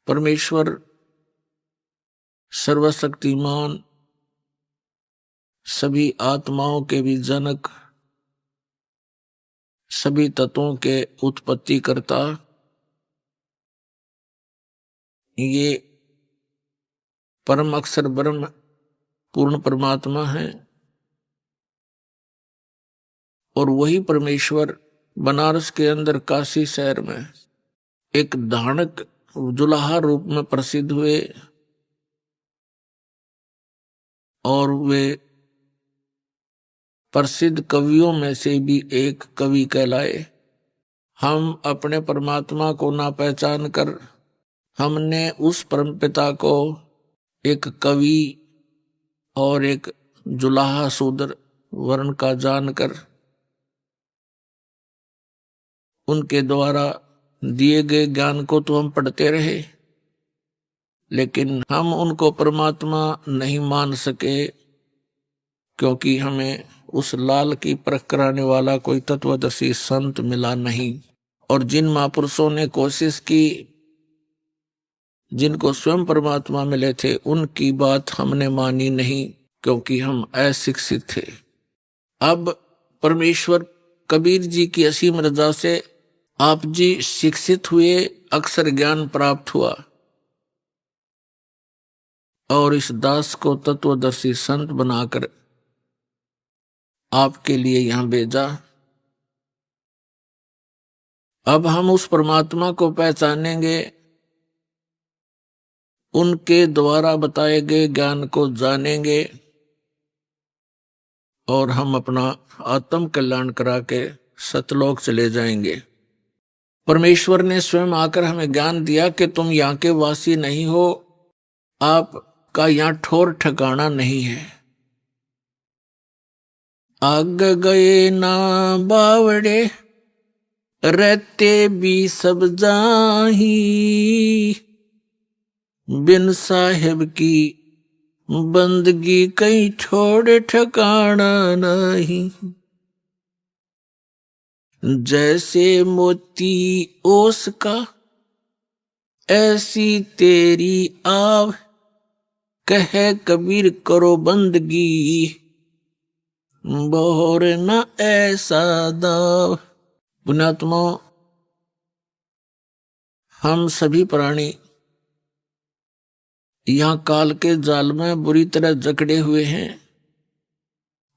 परमेश्वर सर्वशक्तिमान, सभी आत्माओं के भी जनक, सभी तत्वों के उत्पत्ति करता, ये परम अक्षर ब्रह्म पूर्ण परमात्मा है। और वही परमेश्वर बनारस के अंदर काशी शहर में एक धानक जुलाहा रूप में प्रसिद्ध हुए, और वे प्रसिद्ध कवियों में से भी एक कवि कहलाए। हम अपने परमात्मा को ना पहचान कर हमने उस परमपिता को एक कवि और एक जुलाहा शूद्र वर्ण का जानकर उनके द्वारा दिए गए ज्ञान को तो हम पढ़ते रहे, लेकिन हम उनको परमात्मा नहीं मान सके, क्योंकि हमें उस लाल की परख कराने वाला कोई तत्वदर्शी संत मिला नहीं। और जिन महापुरुषों ने कोशिश की, जिनको स्वयं परमात्मा मिले थे, उनकी बात हमने मानी नहीं, क्योंकि हम अशिक्षित थे। अब परमेश्वर कबीर जी की असीम रजा से आप जी शिक्षित हुए, अक्षर ज्ञान प्राप्त हुआ, और इस दास को तत्वदर्शी संत बनाकर आपके लिए यहां भेजा। अब हम उस परमात्मा को पहचानेंगे, उनके द्वारा बताए गए ज्ञान को जानेंगे, और हम अपना आत्म कल्याण करा के सतलोक चले जाएंगे। परमेश्वर ने स्वयं आकर हमें ज्ञान दिया कि तुम यहाँ के वासी नहीं हो, आपका यहाँ ठौर ठिकाना नहीं है। आग गए ना बावड़े, रहते भी सब जाही, बिन साहेब की बंदगी कहीं छोड़ ठिकाना नहीं। जैसे मोती ओस का ऐसी तेरी आव, कह कबीर करो बंदगी, बोर न ऐसा दाव। पुण्यात्मा, हम सभी प्राणी यहां काल के जाल में बुरी तरह जकड़े हुए हैं।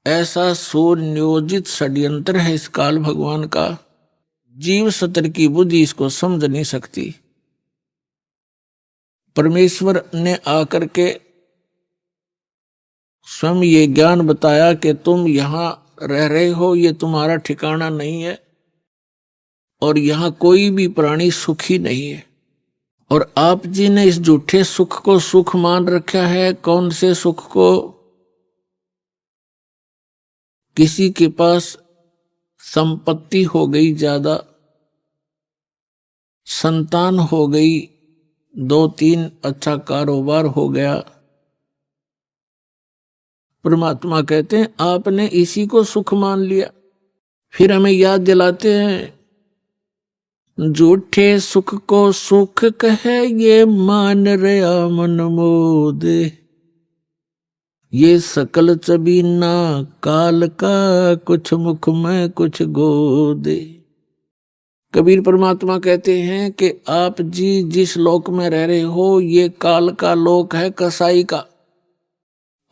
ऐसा सुनियोजित षड्यंत्र है इस काल भगवान का, जीव सतर की बुद्धि इसको समझ नहीं सकती। परमेश्वर ने आकर के स्वयं ये ज्ञान बताया कि तुम यहां रह रहे हो, ये तुम्हारा ठिकाना नहीं है, और यहां कोई भी प्राणी सुखी नहीं है। और आप जी ने इस झूठे सुख को सुख मान रखा है। कौन से सुख को? किसी के पास संपत्ति हो गई ज्यादा, संतान हो गई, 2-3 अच्छा कारोबार हो गया, परमात्मा कहते हैं आपने इसी को सुख मान लिया। फिर हमें याद दिलाते हैं, झूठे सुख को सुख कहे, ये मान रहा मन मोद, ये सकल चबीना काल का, कुछ मुख में कुछ गोद। कबीर परमात्मा कहते हैं कि आप जी जिस लोक में रह रहे हो, ये काल का लोक है, कसाई का,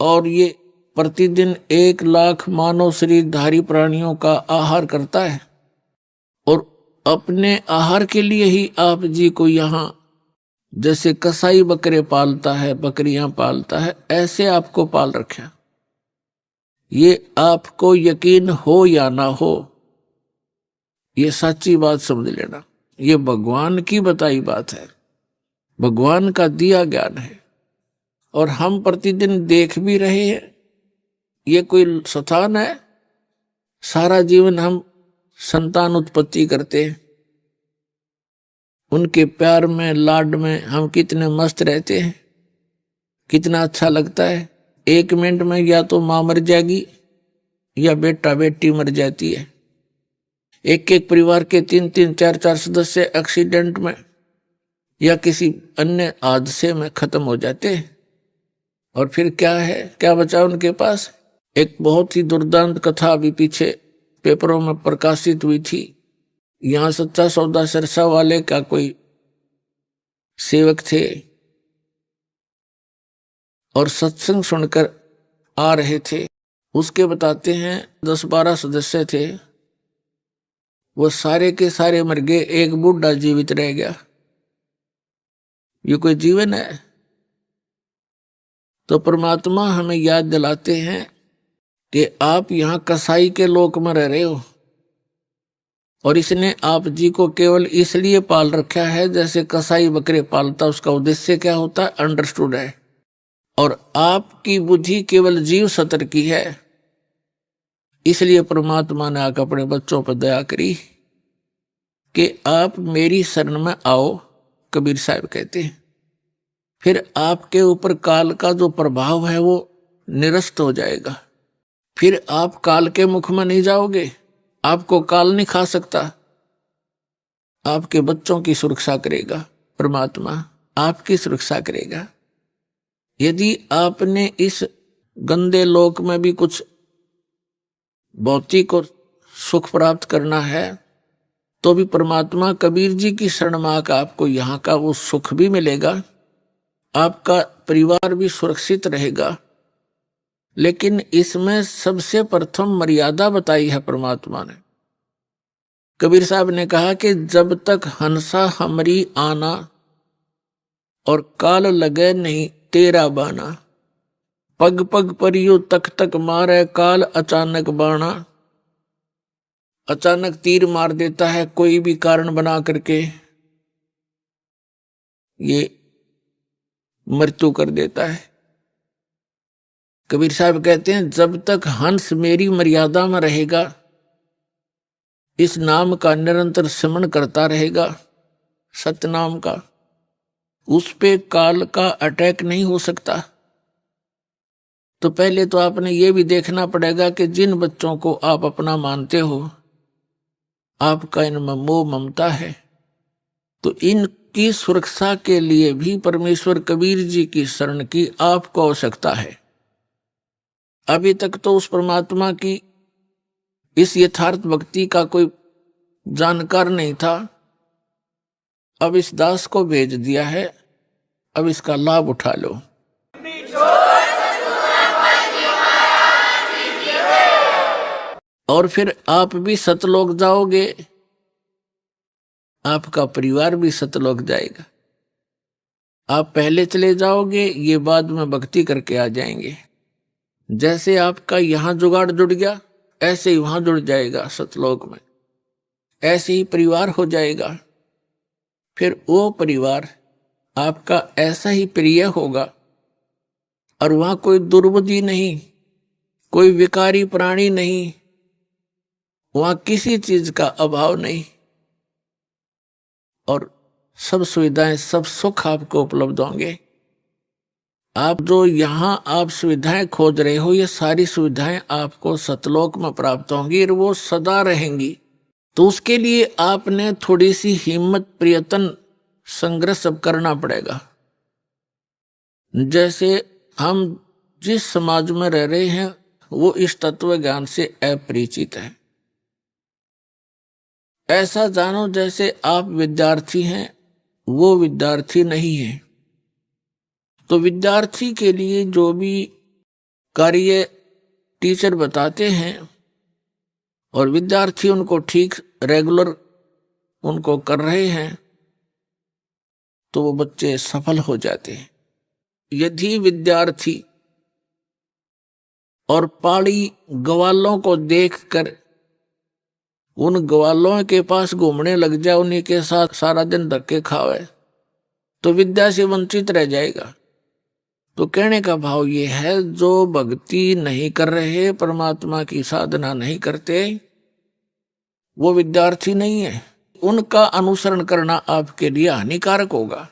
और ये प्रतिदिन 1 लाख मानव शरीरधारी प्राणियों का आहार करता है, और अपने आहार के लिए ही आप जी को यहाँ जैसे कसाई बकरे पालता है, बकरियां पालता है, ऐसे आपको पाल रखा। ये आपको यकीन हो या ना हो, ये सच्ची बात समझ लेना। ये भगवान की बताई बात है, भगवान का दिया ज्ञान है, और हम प्रतिदिन देख भी रहे हैं। ये कोई स्थान है? सारा जीवन हम संतान उत्पत्ति करते हैं, उनके प्यार में लाड में हम कितने मस्त रहते हैं, कितना अच्छा लगता है। 1 मिनट में या तो मां मर जाएगी या बेटा बेटी मर जाती है। एक परिवार के 3-3, 4-4 सदस्य एक्सीडेंट में या किसी अन्य हादसे में खत्म हो जाते हैं, और फिर क्या है, क्या बचा उनके पास? एक बहुत ही दुर्दांत कथा अभी पीछे पेपरों में प्रकाशित हुई थी। यहां सच्चा सौदा सिरसा वाले का कोई सेवक थे, और सत्संग सुनकर आ रहे थे। उसके बताते हैं 10-12 सदस्य थे, वो सारे के सारे मर गए, एक बूढ़ा जीवित रह गया। ये कोई जीवन है? तो परमात्मा हमें याद दिलाते हैं कि आप यहां कसाई के लोक में रह रहे हो, और इसने आप जी को केवल इसलिए पाल रखा है जैसे कसाई बकरे पालता। उसका उद्देश्य क्या होता है? अंडरस्टूड है। और आपकी बुद्धि केवल जीव सतर की है, इसलिए परमात्मा ने आकर अपने बच्चों पर दया करी कि आप मेरी शरण में आओ, कबीर साहब कहते हैं। फिर आपके ऊपर काल का जो प्रभाव है वो निरस्त हो जाएगा। फिर आप काल के मुख में नहीं जाओगे, आपको काल नहीं खा सकता। आपके बच्चों की सुरक्षा करेगा परमात्मा, आपकी सुरक्षा करेगा। यदि आपने इस गंदे लोक में भी कुछ भौतिक और सुख प्राप्त करना है, तो भी परमात्मा कबीर जी की शरण में आकर आपको यहाँ का वो सुख भी मिलेगा, आपका परिवार भी सुरक्षित रहेगा। लेकिन इसमें सबसे प्रथम मर्यादा बताई है परमात्मा ने। कबीर साहब ने कहा कि जब तक हंसा हमरी आना, और काल लगे नहीं तेरा बाना, पग पग पर यू तक तक मारे काल अचानक बाणा। अचानक तीर मार देता है कोई भी कारण बना करके, ये मृत्यु कर देता है। कबीर साहब कहते हैं, जब तक हंस मेरी मर्यादा में रहेगा, इस नाम का निरंतर स्मरण करता रहेगा, सतनाम का, उस पे काल का अटैक नहीं हो सकता। तो पहले तो आपने ये भी देखना पड़ेगा कि जिन बच्चों को आप अपना मानते हो, आपका इनमें मोह ममता है, तो इनकी सुरक्षा के लिए भी परमेश्वर कबीर जी की शरण की आपको आवश्यकता है। अभी तक तो उस परमात्मा की इस यथार्थ भक्ति का कोई जानकार नहीं था, अब इस दास को भेज दिया है, अब इसका लाभ उठा लो। और फिर आप भी सतलोक जाओगे, आपका परिवार भी सतलोक जाएगा। आप पहले चले जाओगे, ये बाद में भक्ति करके आ जाएंगे। जैसे आपका यहां जुगाड़ जुड़ गया, ऐसे ही वहां जुड़ जाएगा सतलोक में, ऐसे ही परिवार हो जाएगा। फिर वो परिवार आपका ऐसा ही प्रिय होगा, और वहां कोई दुर्बुद्धि नहीं, कोई विकारी प्राणी नहीं, वहां किसी चीज का अभाव नहीं, और सब सुविधाएं, सब सुख आपको उपलब्ध होंगे। आप जो यहां आप सुविधाएं खोज रहे हो, ये सारी सुविधाएं आपको सतलोक में प्राप्त होंगी और वो सदा रहेंगी। तो उसके लिए आपने थोड़ी सी हिम्मत, प्रयत्न, संघर्ष अब करना पड़ेगा। जैसे हम जिस समाज में रह रहे हैं, वो इस तत्व ज्ञान से अपरिचित है। ऐसा जानो जैसे आप विद्यार्थी हैं, वो विद्यार्थी नहीं है। तो विद्यार्थी के लिए जो भी कार्य टीचर बताते हैं और विद्यार्थी उनको ठीक रेगुलर उनको कर रहे हैं, तो वो बच्चे सफल हो जाते हैं। यदि विद्यार्थी और पाड़ी ग्वालों को देखकर उन ग्वालों के पास घूमने लग जाए, उन्हीं के साथ सारा दिन धक्के खावे, तो विद्या से वंचित रह जाएगा। तो कहने का भाव ये है, जो भक्ति नहीं कर रहे, परमात्मा की साधना नहीं करते, वो विद्यार्थी नहीं है। उनका अनुसरण करना आपके लिए हानिकारक होगा।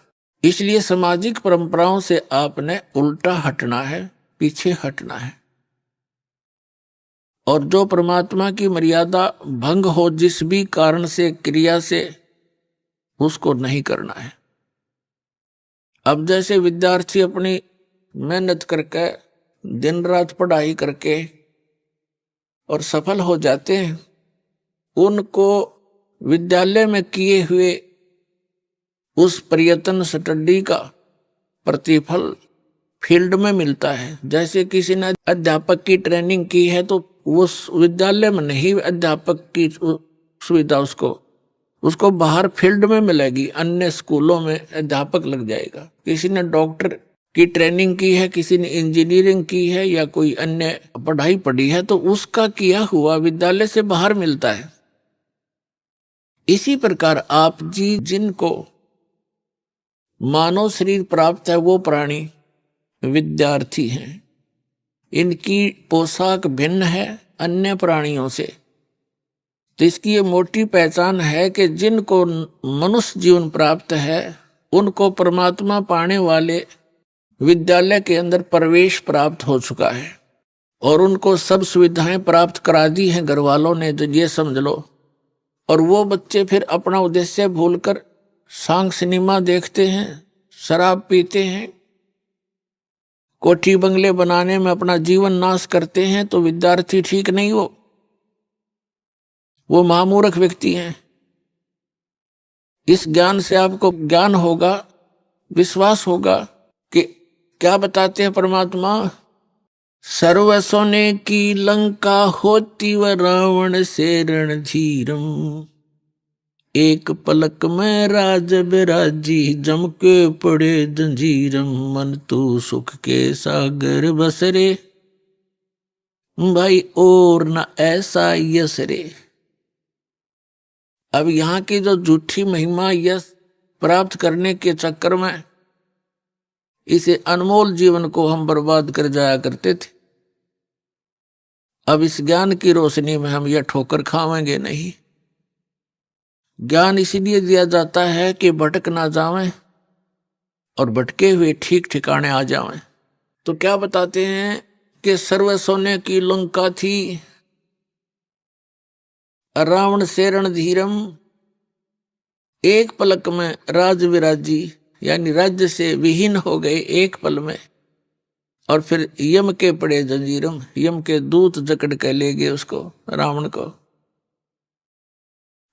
इसलिए सामाजिक परंपराओं से आपने उल्टा हटना है, पीछे हटना है। और जो परमात्मा की मर्यादा भंग हो जिस भी कारण से, क्रिया से, उसको नहीं करना है। अब जैसे विद्यार्थी अपनी मेहनत करके, दिन रात पढ़ाई करके और सफल हो जाते हैं, उनको विद्यालय में किए हुए उस प्रयत्न स्टडी का प्रतिफल फील्ड में मिलता है। जैसे किसी ने अध्यापक की ट्रेनिंग की है, तो उस विद्यालय में नहीं अध्यापक की सुविधा उसको बाहर फील्ड में मिलेगी, अन्य स्कूलों में अध्यापक लग जाएगा। किसी ने डॉक्टर की ट्रेनिंग की है, किसी ने इंजीनियरिंग की है या कोई अन्य पढ़ाई पढ़ी है, तो उसका किया हुआ विद्यालय से बाहर मिलता है। इसी प्रकार आप जी जिनको मानव शरीर प्राप्त है, वो प्राणी विद्यार्थी हैं। इनकी पोशाक भिन्न है अन्य प्राणियों से। तो इसकी ये मोटी पहचान है कि जिनको मनुष्य जीवन प्राप्त है, उनको परमात्मा पाने वाले विद्यालय के अंदर प्रवेश प्राप्त हो चुका है, और उनको सब सुविधाएं प्राप्त करा दी हैं घर वालों ने, तो ये समझ लो। और वो बच्चे फिर अपना उद्देश्य भूलकर सांग सिनेमा देखते हैं, शराब पीते हैं, कोठी बंगले बनाने में अपना जीवन नाश करते हैं, तो विद्यार्थी ठीक नहीं, वो महामूर्ख व्यक्ति हैं। इस ज्ञान से आपको ज्ञान होगा, विश्वास होगा कि क्या बताते हैं परमात्मा, सर्व सोने की लंका होती व रावण से रणधीरम, एक पलक में राज बिराजी, जम के पड़े जंजीरम, मन तू सुख के सागर बसरे, भाई और न ऐसा यश रे। अब यहाँ की जो झूठी महिमा यश प्राप्त करने के चक्कर में इसे अनमोल जीवन को हम बर्बाद कर जाया करते थे। अब इस ज्ञान की रोशनी में हम यह ठोकर खावेंगे नहीं। ज्ञान इसीलिए दिया जाता है कि भटक ना जावें और भटके हुए ठीक ठिकाने आ जावें। तो क्या बताते हैं कि सर्व सोने की लंका थी, रावण से रणधीरम, एक पलक में राज विराजी, यानी राज्य से विहीन हो गए एक पल में। और फिर यम के पड़े जंजीरम, यम के दूत जकड़ के ले गए उसको, रावण को।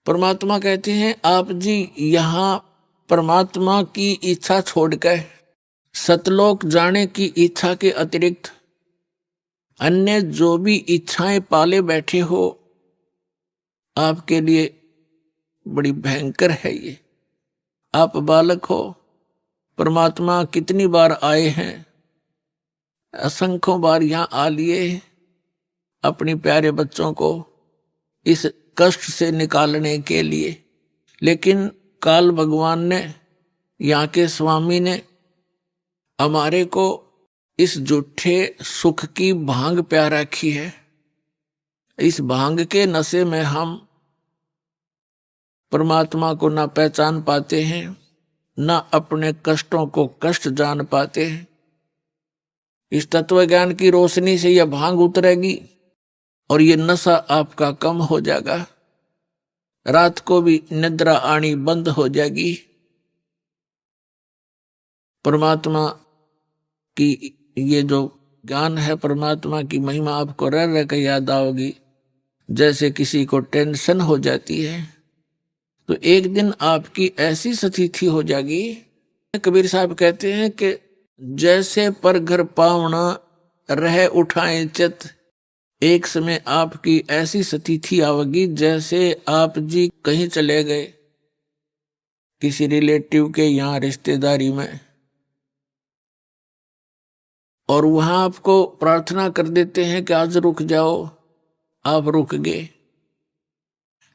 परमात्मा कहते हैं आप जी यहां परमात्मा की इच्छा छोड़कर सतलोक जाने की इच्छा के अतिरिक्त अन्य जो भी इच्छाएं पाले बैठे हो, आपके लिए बड़ी भयंकर है ये। आप बालक हो, परमात्मा कितनी बार आए हैं, असंख्यों बार यहां आ लिए अपने प्यारे बच्चों को इस कष्ट से निकालने के लिए। लेकिन काल भगवान ने, यहाँ के स्वामी ने हमारे को इस झूठे सुख की भांग प्या रखी है। इस भांग के नशे में हम परमात्मा को ना पहचान पाते हैं, ना अपने कष्टों को कष्ट जान पाते हैं। इस तत्व ज्ञान की रोशनी से यह भांग उतरेगी और ये नशा आपका कम हो जाएगा। रात को भी निद्रा आनी बंद हो जाएगी। परमात्मा की ये जो ज्ञान है, परमात्मा की महिमा आपको रह रह कर याद आओगी। जैसे किसी को टेंशन हो जाती है तो एक दिन आपकी ऐसी स्थिति हो जाएगी, कबीर साहब कहते हैं कि जैसे पर घर पावना रह उठाए चित, एक समय आपकी ऐसी स्थिति आवेगी जैसे आप जी कहीं चले गए किसी रिलेटिव के यहाँ रिश्तेदारी में, और वहां आपको प्रार्थना कर देते हैं कि आज रुक जाओ, आप रुक गए।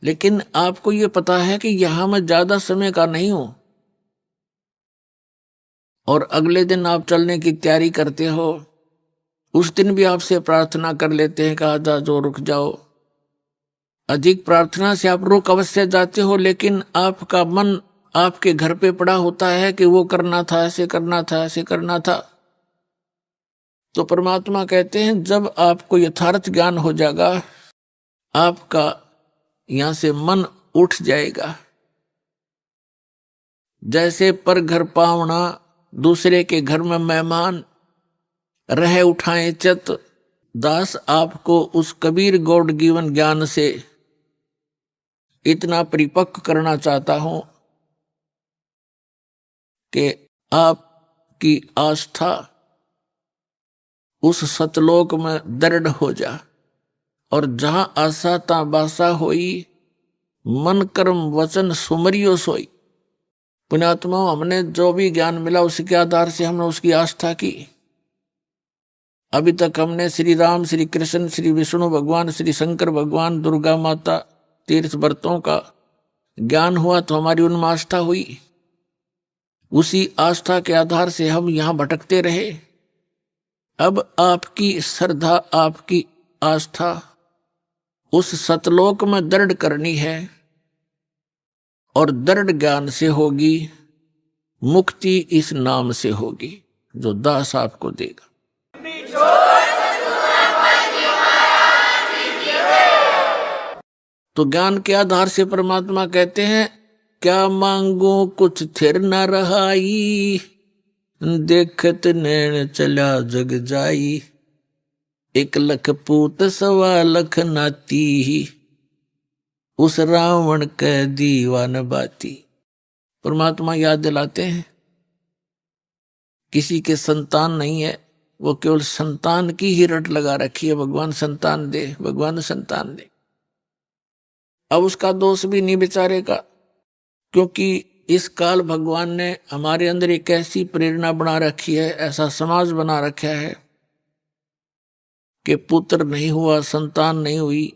लेकिन आपको ये पता है कि यहां मैं ज्यादा समय का नहीं हूं, और अगले दिन आप चलने की तैयारी करते हो। उस दिन भी आपसे प्रार्थना कर लेते हैं कि आज जो रुक जाओ। अधिक प्रार्थना से आप रुक अवश्य जाते हो, लेकिन आपका मन आपके घर पे पड़ा होता है कि वो करना था, ऐसे करना था, ऐसे करना था। तो परमात्मा कहते हैं जब आपको यथार्थ ज्ञान हो जाएगा, आपका यहां से मन उठ जाएगा। जैसे पर घर पावना, दूसरे के घर में मेहमान रह उठाए चित, दास आपको उस कबीर गॉड गिवन ज्ञान से इतना परिपक्व करना चाहता हूं कि आपकी आस्था उस सतलोक में दृढ़ हो जा, और जहां आशा ता बासा होई, मन कर्म वचन सुमरियो सोई। पुण्यात्मा, हमने जो भी ज्ञान मिला उसके आधार से हमने उसकी आस्था की। अभी तक हमने श्री राम, श्री कृष्ण, श्री विष्णु भगवान, श्री शंकर भगवान, दुर्गा माता, तीर्थ व्रतों का ज्ञान हुआ तो हमारी उनमें आस्था हुई। उसी आस्था के आधार से हम यहां भटकते रहे। अब आपकी श्रद्धा, आपकी आस्था उस सतलोक में दृढ़ करनी है, और दृढ़ ज्ञान से होगी, मुक्ति इस नाम से होगी जो दास आपको देगा। तो ज्ञान के आधार से परमात्मा कहते हैं क्या मांगो कुछ थिर न रहाई, देखत नैन चला जग जाई, 1 लख पूत 1.25 लख नाती, उस रावण के दीवान बाती। परमात्मा याद दिलाते हैं किसी के संतान नहीं है, वो केवल संतान की ही रट लगा रखी है, भगवान संतान दे, भगवान संतान दे। अब उसका दोष भी नहीं बेचारे का, क्योंकि इस काल भगवान ने हमारे अंदर एक ऐसी प्रेरणा बना रखी है, ऐसा समाज बना रखा है कि पुत्र नहीं हुआ, संतान नहीं हुई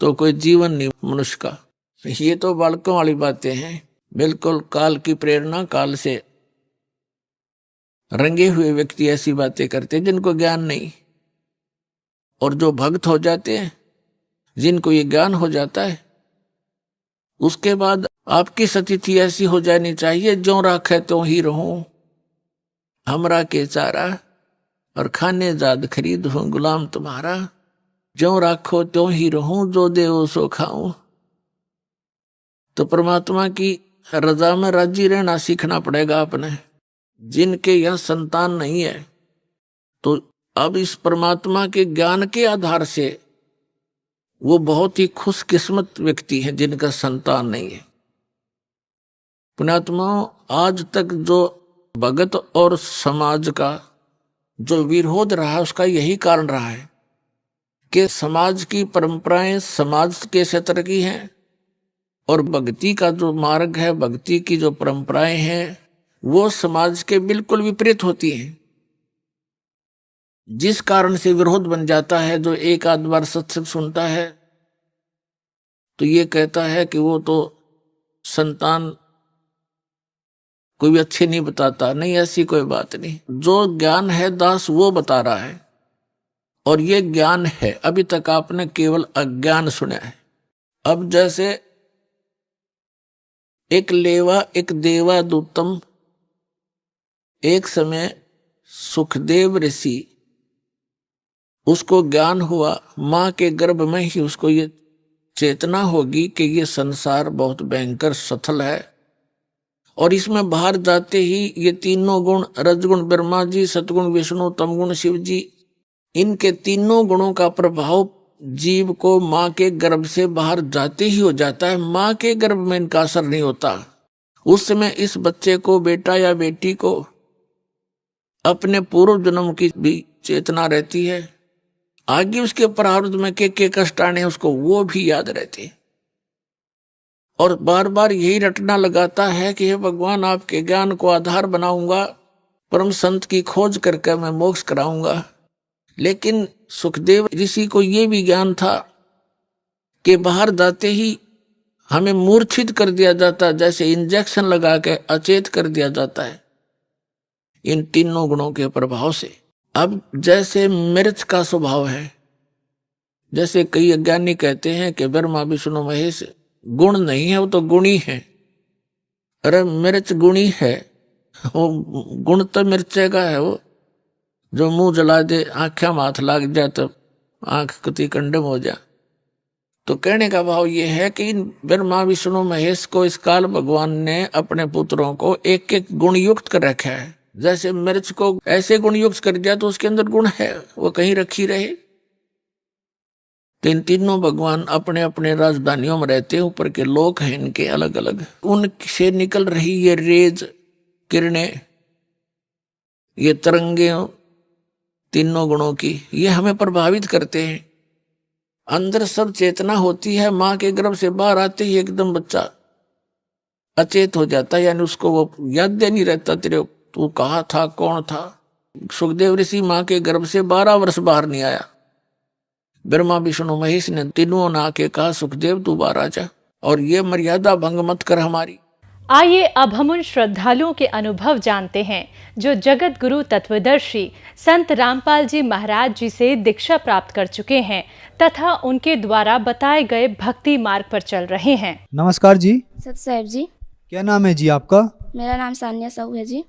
तो कोई जीवन नहीं मनुष्य का। ये तो बालकों वाली बातें हैं, बिल्कुल काल की प्रेरणा, काल से रंगे हुए व्यक्ति ऐसी बातें करते जिनको ज्ञान नहीं। और जो भक्त हो जाते हैं, जिनको ये ज्ञान हो जाता है, उसके बाद आपकी स्थिति ऐसी हो जानी चाहिए, जो राखे त्यों ही रहूं, हमरा के चारा और खाने जाद खरीद हूं गुलाम तुम्हारा, ज्यों राखो त्यों ही रहूं, जो देवो सो खाऊं। तो परमात्मा की रजा में राजी रहना सीखना पड़ेगा अपने। जिनके यह संतान नहीं है, तो अब इस परमात्मा के ज्ञान के आधार से वो बहुत ही खुशकिस्मत व्यक्ति है जिनका संतान नहीं है। पुण्यात्मा, आज तक जो भगत और समाज का जो विरोध रहा, उसका यही कारण रहा है कि समाज की परंपराएं समाज के क्षेत्र की हैं और भक्ति का जो मार्ग है, भक्ति की जो परंपराएं हैं, वो समाज के बिल्कुल विपरीत होती हैं, जिस कारण से विरोध बन जाता है। जो एक आध बार सत्संग सुनता है तो ये कहता है कि वो तो संतान कोई भी अच्छे नहीं बताता। नहीं, ऐसी कोई बात नहीं। जो ज्ञान है दास वो बता रहा है, और ये ज्ञान है। अभी तक आपने केवल अज्ञान सुना है। अब जैसे एक लेवा एक देवा दूतम, एक समय सुखदेव ऋषि, उसको ज्ञान हुआ, मां के गर्भ में ही उसको ये चेतना होगी कि ये संसार बहुत भयंकर सथल है, और इसमें बाहर जाते ही ये तीनों गुण, रजगुण ब्रह्मा जी, सतगुण विष्णु, तमगुण शिव जी, इनके तीनों गुणों का प्रभाव जीव को मां के गर्भ से बाहर जाते ही हो जाता है। मां के गर्भ में इनका असर नहीं होता। उस समय इस बच्चे को, बेटा या बेटी को, अपने पूर्व जन्म की भी चेतना रहती है। आगे उसके प्रारब्ध में के कष्ट आने उसको वो भी याद रहते हैं, और बार बार यही रटना लगाता है कि हे भगवान, आपके ज्ञान को आधार बनाऊंगा, परम संत की खोज करके मैं मोक्ष कराऊंगा। लेकिन सुखदेव ऋषि को ये भी ज्ञान था कि बाहर जाते ही हमें मूर्छित कर दिया जाता, जैसे इंजेक्शन लगा के अचेत कर दिया जाता है इन तीनों गुणों के प्रभाव से। अब जैसे मिर्च का स्वभाव है, जैसे कई अज्ञानी कहते हैं कि ब्रह्मा विष्णु महेश गुण नहीं है, वो तो गुणी है। अरे मिर्च गुणी है, वो गुण तो मिर्चे का है। वो जो मुंह जला दे, आंखें में हाथ लाग जाए तो आंख कति कंडम हो जाए। तो कहने का भाव ये है कि इन ब्रह्मा विष्णु महेश को इस काल भगवान ने अपने पुत्रों को एक एक गुण युक्त कर रखा है। जैसे मिर्च को ऐसे गुण युक्त कर दिया तो उसके अंदर गुण है, वो कहीं रखी रहे। तो तीनों भगवान अपने अपने राजधानियों में रहते हैं, ऊपर के लोक हैं इनके अलग अलग। उनसे निकल रही ये रेज, किरणें, ये तरंगे तीनों गुणों की, ये हमें प्रभावित करते हैं। अंदर सब चेतना होती है, मां के गर्भ से बाहर आते ही एकदम बच्चा अचेत हो जाता है, यानी उसको वो याद नहीं रहता तेरे तू कहाँ था, कौन था। सुखदेव ऋषि मां के गर्भ से 12 वर्ष बाहर नहीं आया। ब्रह्मा विष्णु महेश ने तीनों ने आके कहा, सुखदेव तू बाहर आ जा, और ये मर्यादा भंग मत कर हमारी। आइए अब हम उन श्रद्धालुओं के अनुभव जानते हैं जो जगत गुरु तत्वदर्शी संत रामपाल जी महाराज जी से दीक्षा प्राप्त कर चुके हैं तथा उनके द्वारा बताए गए भक्ति मार्ग पर चल रहे हैं। नमस्कार जी। सत साहेब जी। क्या नाम है जी आपका? मेरा नाम सान्या साहू है जी।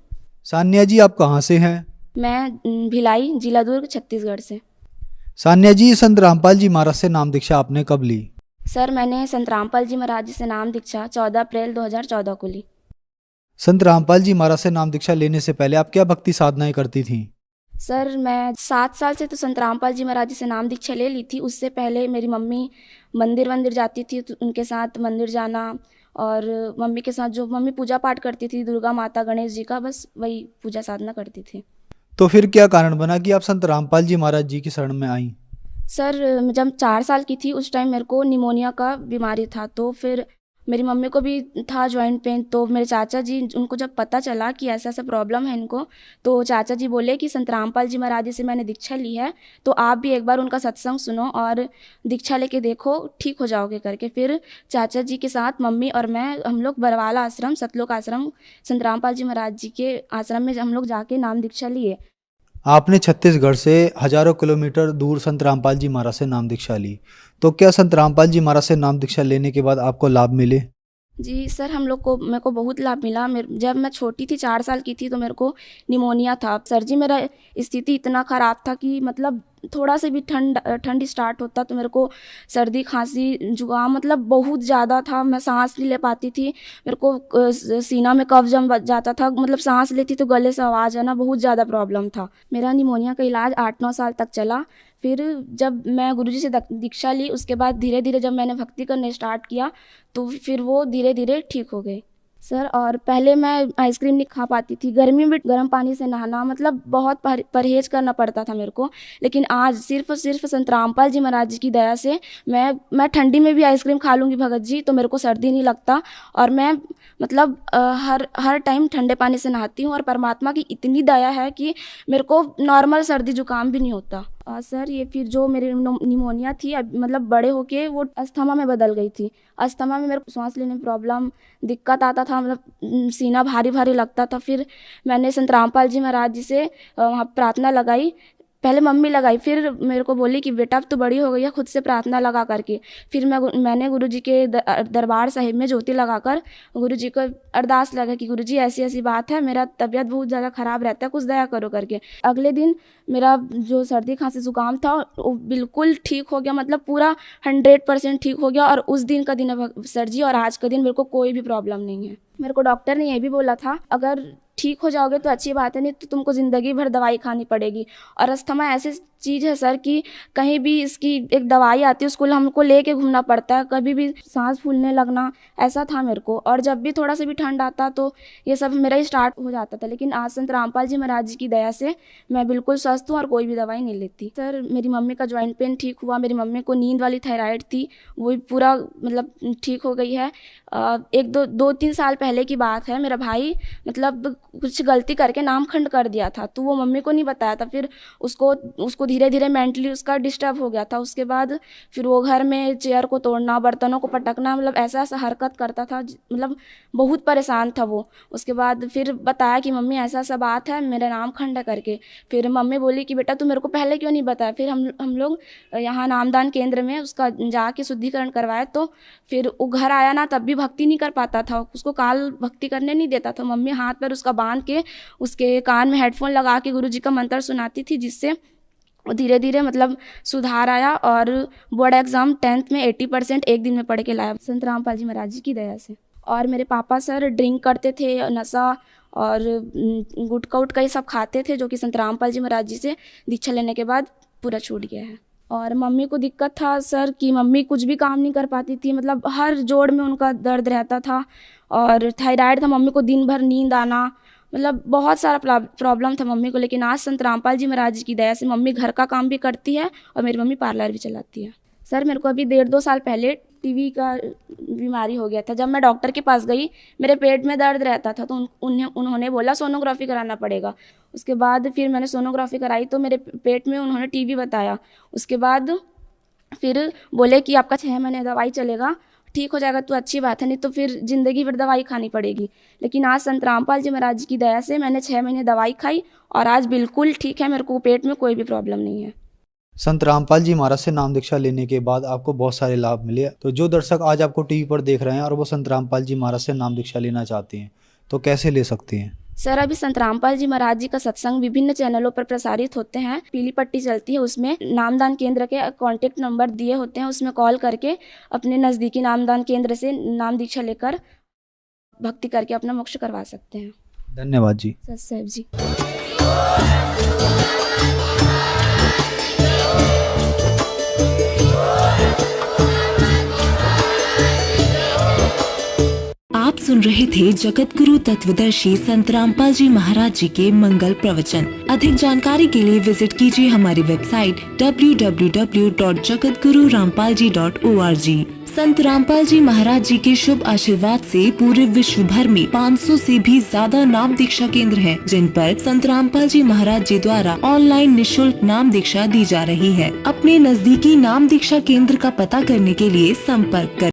सान्या जी, आप कहाँ से हैं? मैं भिलाई, जिला दुर्ग, छत्तीसगढ़ से। सान्या जी, संत रामपाल जी महाराज से नाम दीक्षा आपने कब ली? सर, मैंने संत रामपाल जी महाराज जी से नाम दीक्षा 14 अप्रैल 2014 को ली। संत रामपाल जी महाराज से नाम दीक्षा लेने से पहले आप क्या भक्ति साधनाएं करती थीं? सर, मैं 7 साल से तो संत रामपाल जी महाराज जी से नाम दीक्षा ले ली थी। उससे पहले मेरी मम्मी मंदिर जाती थी, तो उनके साथ मंदिर जाना, और मम्मी के साथ जो मम्मी पूजा पाठ करती थी दुर्गा माता गणेश जी का, बस वही पूजा साधना करती थी। तो फिर क्या कारण बना कि आप संत रामपाल जी महाराज जी की शरण में आईं? सर, जब 4 साल की थी उस टाइम मेरे को निमोनिया का बीमारी था, तो फिर मेरी मम्मी को भी था जॉइंट पेन। तो मेरे चाचा जी, उनको जब पता चला कि ऐसा ऐसा प्रॉब्लम है इनको, तो चाचा जी बोले कि संत रामपाल जी महाराज जी से मैंने दीक्षा ली है, तो आप भी एक बार उनका सत्संग सुनो और दीक्षा लेके देखो, ठीक हो जाओगे करके। फिर चाचा जी के साथ मम्मी और मैं, हम लोग बरवाला आश्रम, सतलोक आश्रम, संत रामपाल जी महाराज जी के आश्रम में हम लोग जाके नाम दीक्षा लिए। आपने छत्तीसगढ़ से हजारों किलोमीटर दूर संत रामपाल जी महाराज से नाम दीक्षा ली, तो क्या संत रामपाल जी महाराज से नाम दीक्षा लेने के बाद आपको लाभ मिले? जी सर, मेरे को बहुत लाभ मिला। जब मैं छोटी थी, 4 साल की थी, तो मेरे को निमोनिया था। सर जी, मेरा स्थिति इतना ख़राब था कि मतलब थोड़ा से भी ठंड स्टार्ट होता तो मेरे को सर्दी, खांसी, जुकाम मतलब बहुत ज़्यादा था। मैं सांस नहीं ले पाती थी, मेरे को सीना में कफ जम जाता था, मतलब सांस लेती तो गले से आवाज़ आना, बहुत ज़्यादा प्रॉब्लम था। मेरा निमोनिया का इलाज 8-9 साल तक चला। फिर जब मैं गुरुजी से दीक्षा ली, उसके बाद धीरे धीरे जब मैंने भक्ति करने स्टार्ट किया तो फिर वो धीरे धीरे ठीक हो गए सर। और पहले मैं आइसक्रीम नहीं खा पाती थी, गर्मी में गर्म पानी से नहाना, मतलब बहुत परहेज करना पड़ता था मेरे को। लेकिन आज सिर्फ संत रामपाल जी महाराज जी की दया से मैं ठंडी में भी आइसक्रीम खा लूँगी भगत जी, तो मेरे को सर्दी नहीं लगता। और मैं मतलब हर टाइम ठंडे पानी से नहाती हूँ। और परमात्मा की इतनी दया है कि मेरे को नॉर्मल सर्दी जुकाम भी नहीं होता। सर, ये फिर जो मेरी निमोनिया थी, मतलब बड़े होके वो अस्थमा में बदल गई थी। अस्थमा में मेरे को सांस लेने में प्रॉब्लम, दिक्कत आता था, मतलब सीना भारी भारी लगता था। फिर मैंने संत रामपाल जी महाराज जी से वहाँ प्रार्थना लगाई। पहले मम्मी लगाई, फिर मेरे को बोली कि बेटा अब तो बड़ी हो गई है, खुद से प्रार्थना लगा करके। फिर मैंने गुरुजी के दरबार साहिब में ज्योति लगाकर गुरुजी को अरदास लगा कि गुरुजी ऐसी ऐसी बात है, मेरा तबीयत बहुत ज़्यादा ख़राब रहता है, कुछ दया करो करके। अगले दिन मेरा जो सर्दी खांसी जुकाम था वो बिल्कुल ठीक हो गया, मतलब पूरा 100% ठीक हो गया। और उस दिन का दिन है सर जी, और आज का दिन मेरे को कोई भी प्रॉब्लम नहीं है। मेरे को डॉक्टर ने ये भी बोला था, अगर ठीक हो जाओगे तो अच्छी बात है, नहीं तो तुमको ज़िंदगी भर दवाई खानी पड़ेगी। और अस्थमा ऐसी चीज़ है सर कि कहीं भी इसकी एक दवाई आती है, उसको हमको लेके घूमना पड़ता है, कभी भी सांस फूलने लगना, ऐसा था मेरे को। और जब भी थोड़ा सा भी ठंड आता तो ये सब मेरा ही स्टार्ट हो जाता था। लेकिन आज संत रामपाल जी महाराज जी की दया से मैं बिल्कुल स्वस्थ हूँ और कोई भी दवाई नहीं लेती। सर, मेरी मम्मी का जॉइंट पेन ठीक हुआ, मेरी मम्मी को नींद वाली थायराइड थी, वो भी पूरा मतलब ठीक हो गई है। 2-3 साल पहले की बात है, मेरा भाई मतलब कुछ गलती करके नामखंड कर दिया था, तो वो मम्मी को नहीं बताया था। फिर उसको धीरे धीरे मेंटली उसका डिस्टर्ब हो गया था। उसके बाद फिर वो घर में चेयर को तोड़ना, बर्तनों को पटकना, मतलब ऐसा ऐसा हरकत करता था, मतलब बहुत परेशान था वो। उसके बाद फिर बताया कि मम्मी ऐसा ऐसा बात है, मेरा नामखंड है करके। फिर मम्मी बोली कि बेटा तू मेरे को पहले क्यों नहीं बताया। फिर हम लोग यहाँ नामदान केंद्र में उसका जाके शुद्धिकरण करवाए, तो फिर वो घर आया ना, तब भी भक्ति नहीं कर पाता था, उसको काल भक्ति करने नहीं देता था। मम्मी हाथ पर उसका बांध के उसके कान में हेडफोन लगा के गुरुजी का मंत्र सुनाती थी, जिससे धीरे धीरे मतलब सुधार आया। और बोर्ड एग्ज़ाम 10th में 80% एक दिन में पढ़ के लाया, संत रामपाल जी महाराज जी की दया से। और मेरे पापा सर ड्रिंक करते थे, नशा और गुटखा उटका ये सब खाते थे, जो कि संत रामपाल जी महाराज जी से दीक्षा लेने के बाद पूरा छूट गया है। और मम्मी को दिक्कत था सर कि मम्मी कुछ भी काम नहीं कर पाती थी, मतलब हर जोड़ में उनका दर्द रहता था। और थायराइड था, मम्मी को दिन भर नींद आना, मतलब बहुत सारा प्रॉब्लम था मम्मी को। लेकिन आज संत रामपाल जी महाराज जी की दया से मम्मी घर का काम भी करती है और मेरी मम्मी पार्लर भी चलाती है। सर, मेरे को अभी 1.5-2 साल पहले टीबी का बीमारी हो गया था। जब मैं डॉक्टर के पास गई, मेरे पेट में दर्द रहता था, तो उन्होंने बोला सोनोग्राफी कराना पड़ेगा। उसके बाद फिर मैंने सोनोग्राफी कराई तो मेरे पेट में उन्होंने टीबी बताया। उसके बाद फिर बोले कि आपका 6 महीने दवाई चलेगा, ठीक हो जाएगा तो अच्छी बात है, नहीं तो फिर ज़िंदगी भर दवाई खानी पड़ेगी। लेकिन आज संत रामपाल जी महाराज जी की दया से मैंने 6 महीने दवाई खाई और आज बिल्कुल ठीक है, मेरे को पेट में कोई भी प्रॉब्लम नहीं है। संत रामपाल जी महाराज से नाम दीक्षा लेने के बाद आपको बहुत सारे लाभ मिले, तो जो दर्शक आज आपको टीवी पर देख रहे हैं और वो संत रामपाल जी महाराज से नाम दीक्षा लेना चाहते हैं, तो कैसे ले सकते हैं? सर, अभी संत रामपाल जी महाराज जी का सत्संग विभिन्न चैनलों पर प्रसारित होते हैं, पीली पट्टी चलती है, उसमें नामदान केंद्र के कांटेक्ट नंबर दिए होते हैं, उसमें कॉल करके अपने नज़दीकी नामदान केंद्र से नाम दीक्षा लेकर भक्ति करके अपना मोक्ष करवा सकते हैं। धन्यवाद जी। सत साहिब जी। आप सुन रहे थे जगत गुरु तत्वदर्शी संत रामपाल जी महाराज जी के मंगल प्रवचन। अधिक जानकारी के लिए विजिट कीजिए हमारी वेबसाइट www.jagatgururampalji.org। संत रामपाल जी महाराज जी के शुभ आशीर्वाद से पूरे विश्व भर में 500 से भी ज्यादा नाम दीक्षा केंद्र हैं, जिन पर संत रामपाल जी महाराज जी द्वारा ऑनलाइन निःशुल्क नाम दीक्षा दी जा रही है। अपने नजदीकी नाम दीक्षा केंद्र का पता करने के लिए संपर्क करें।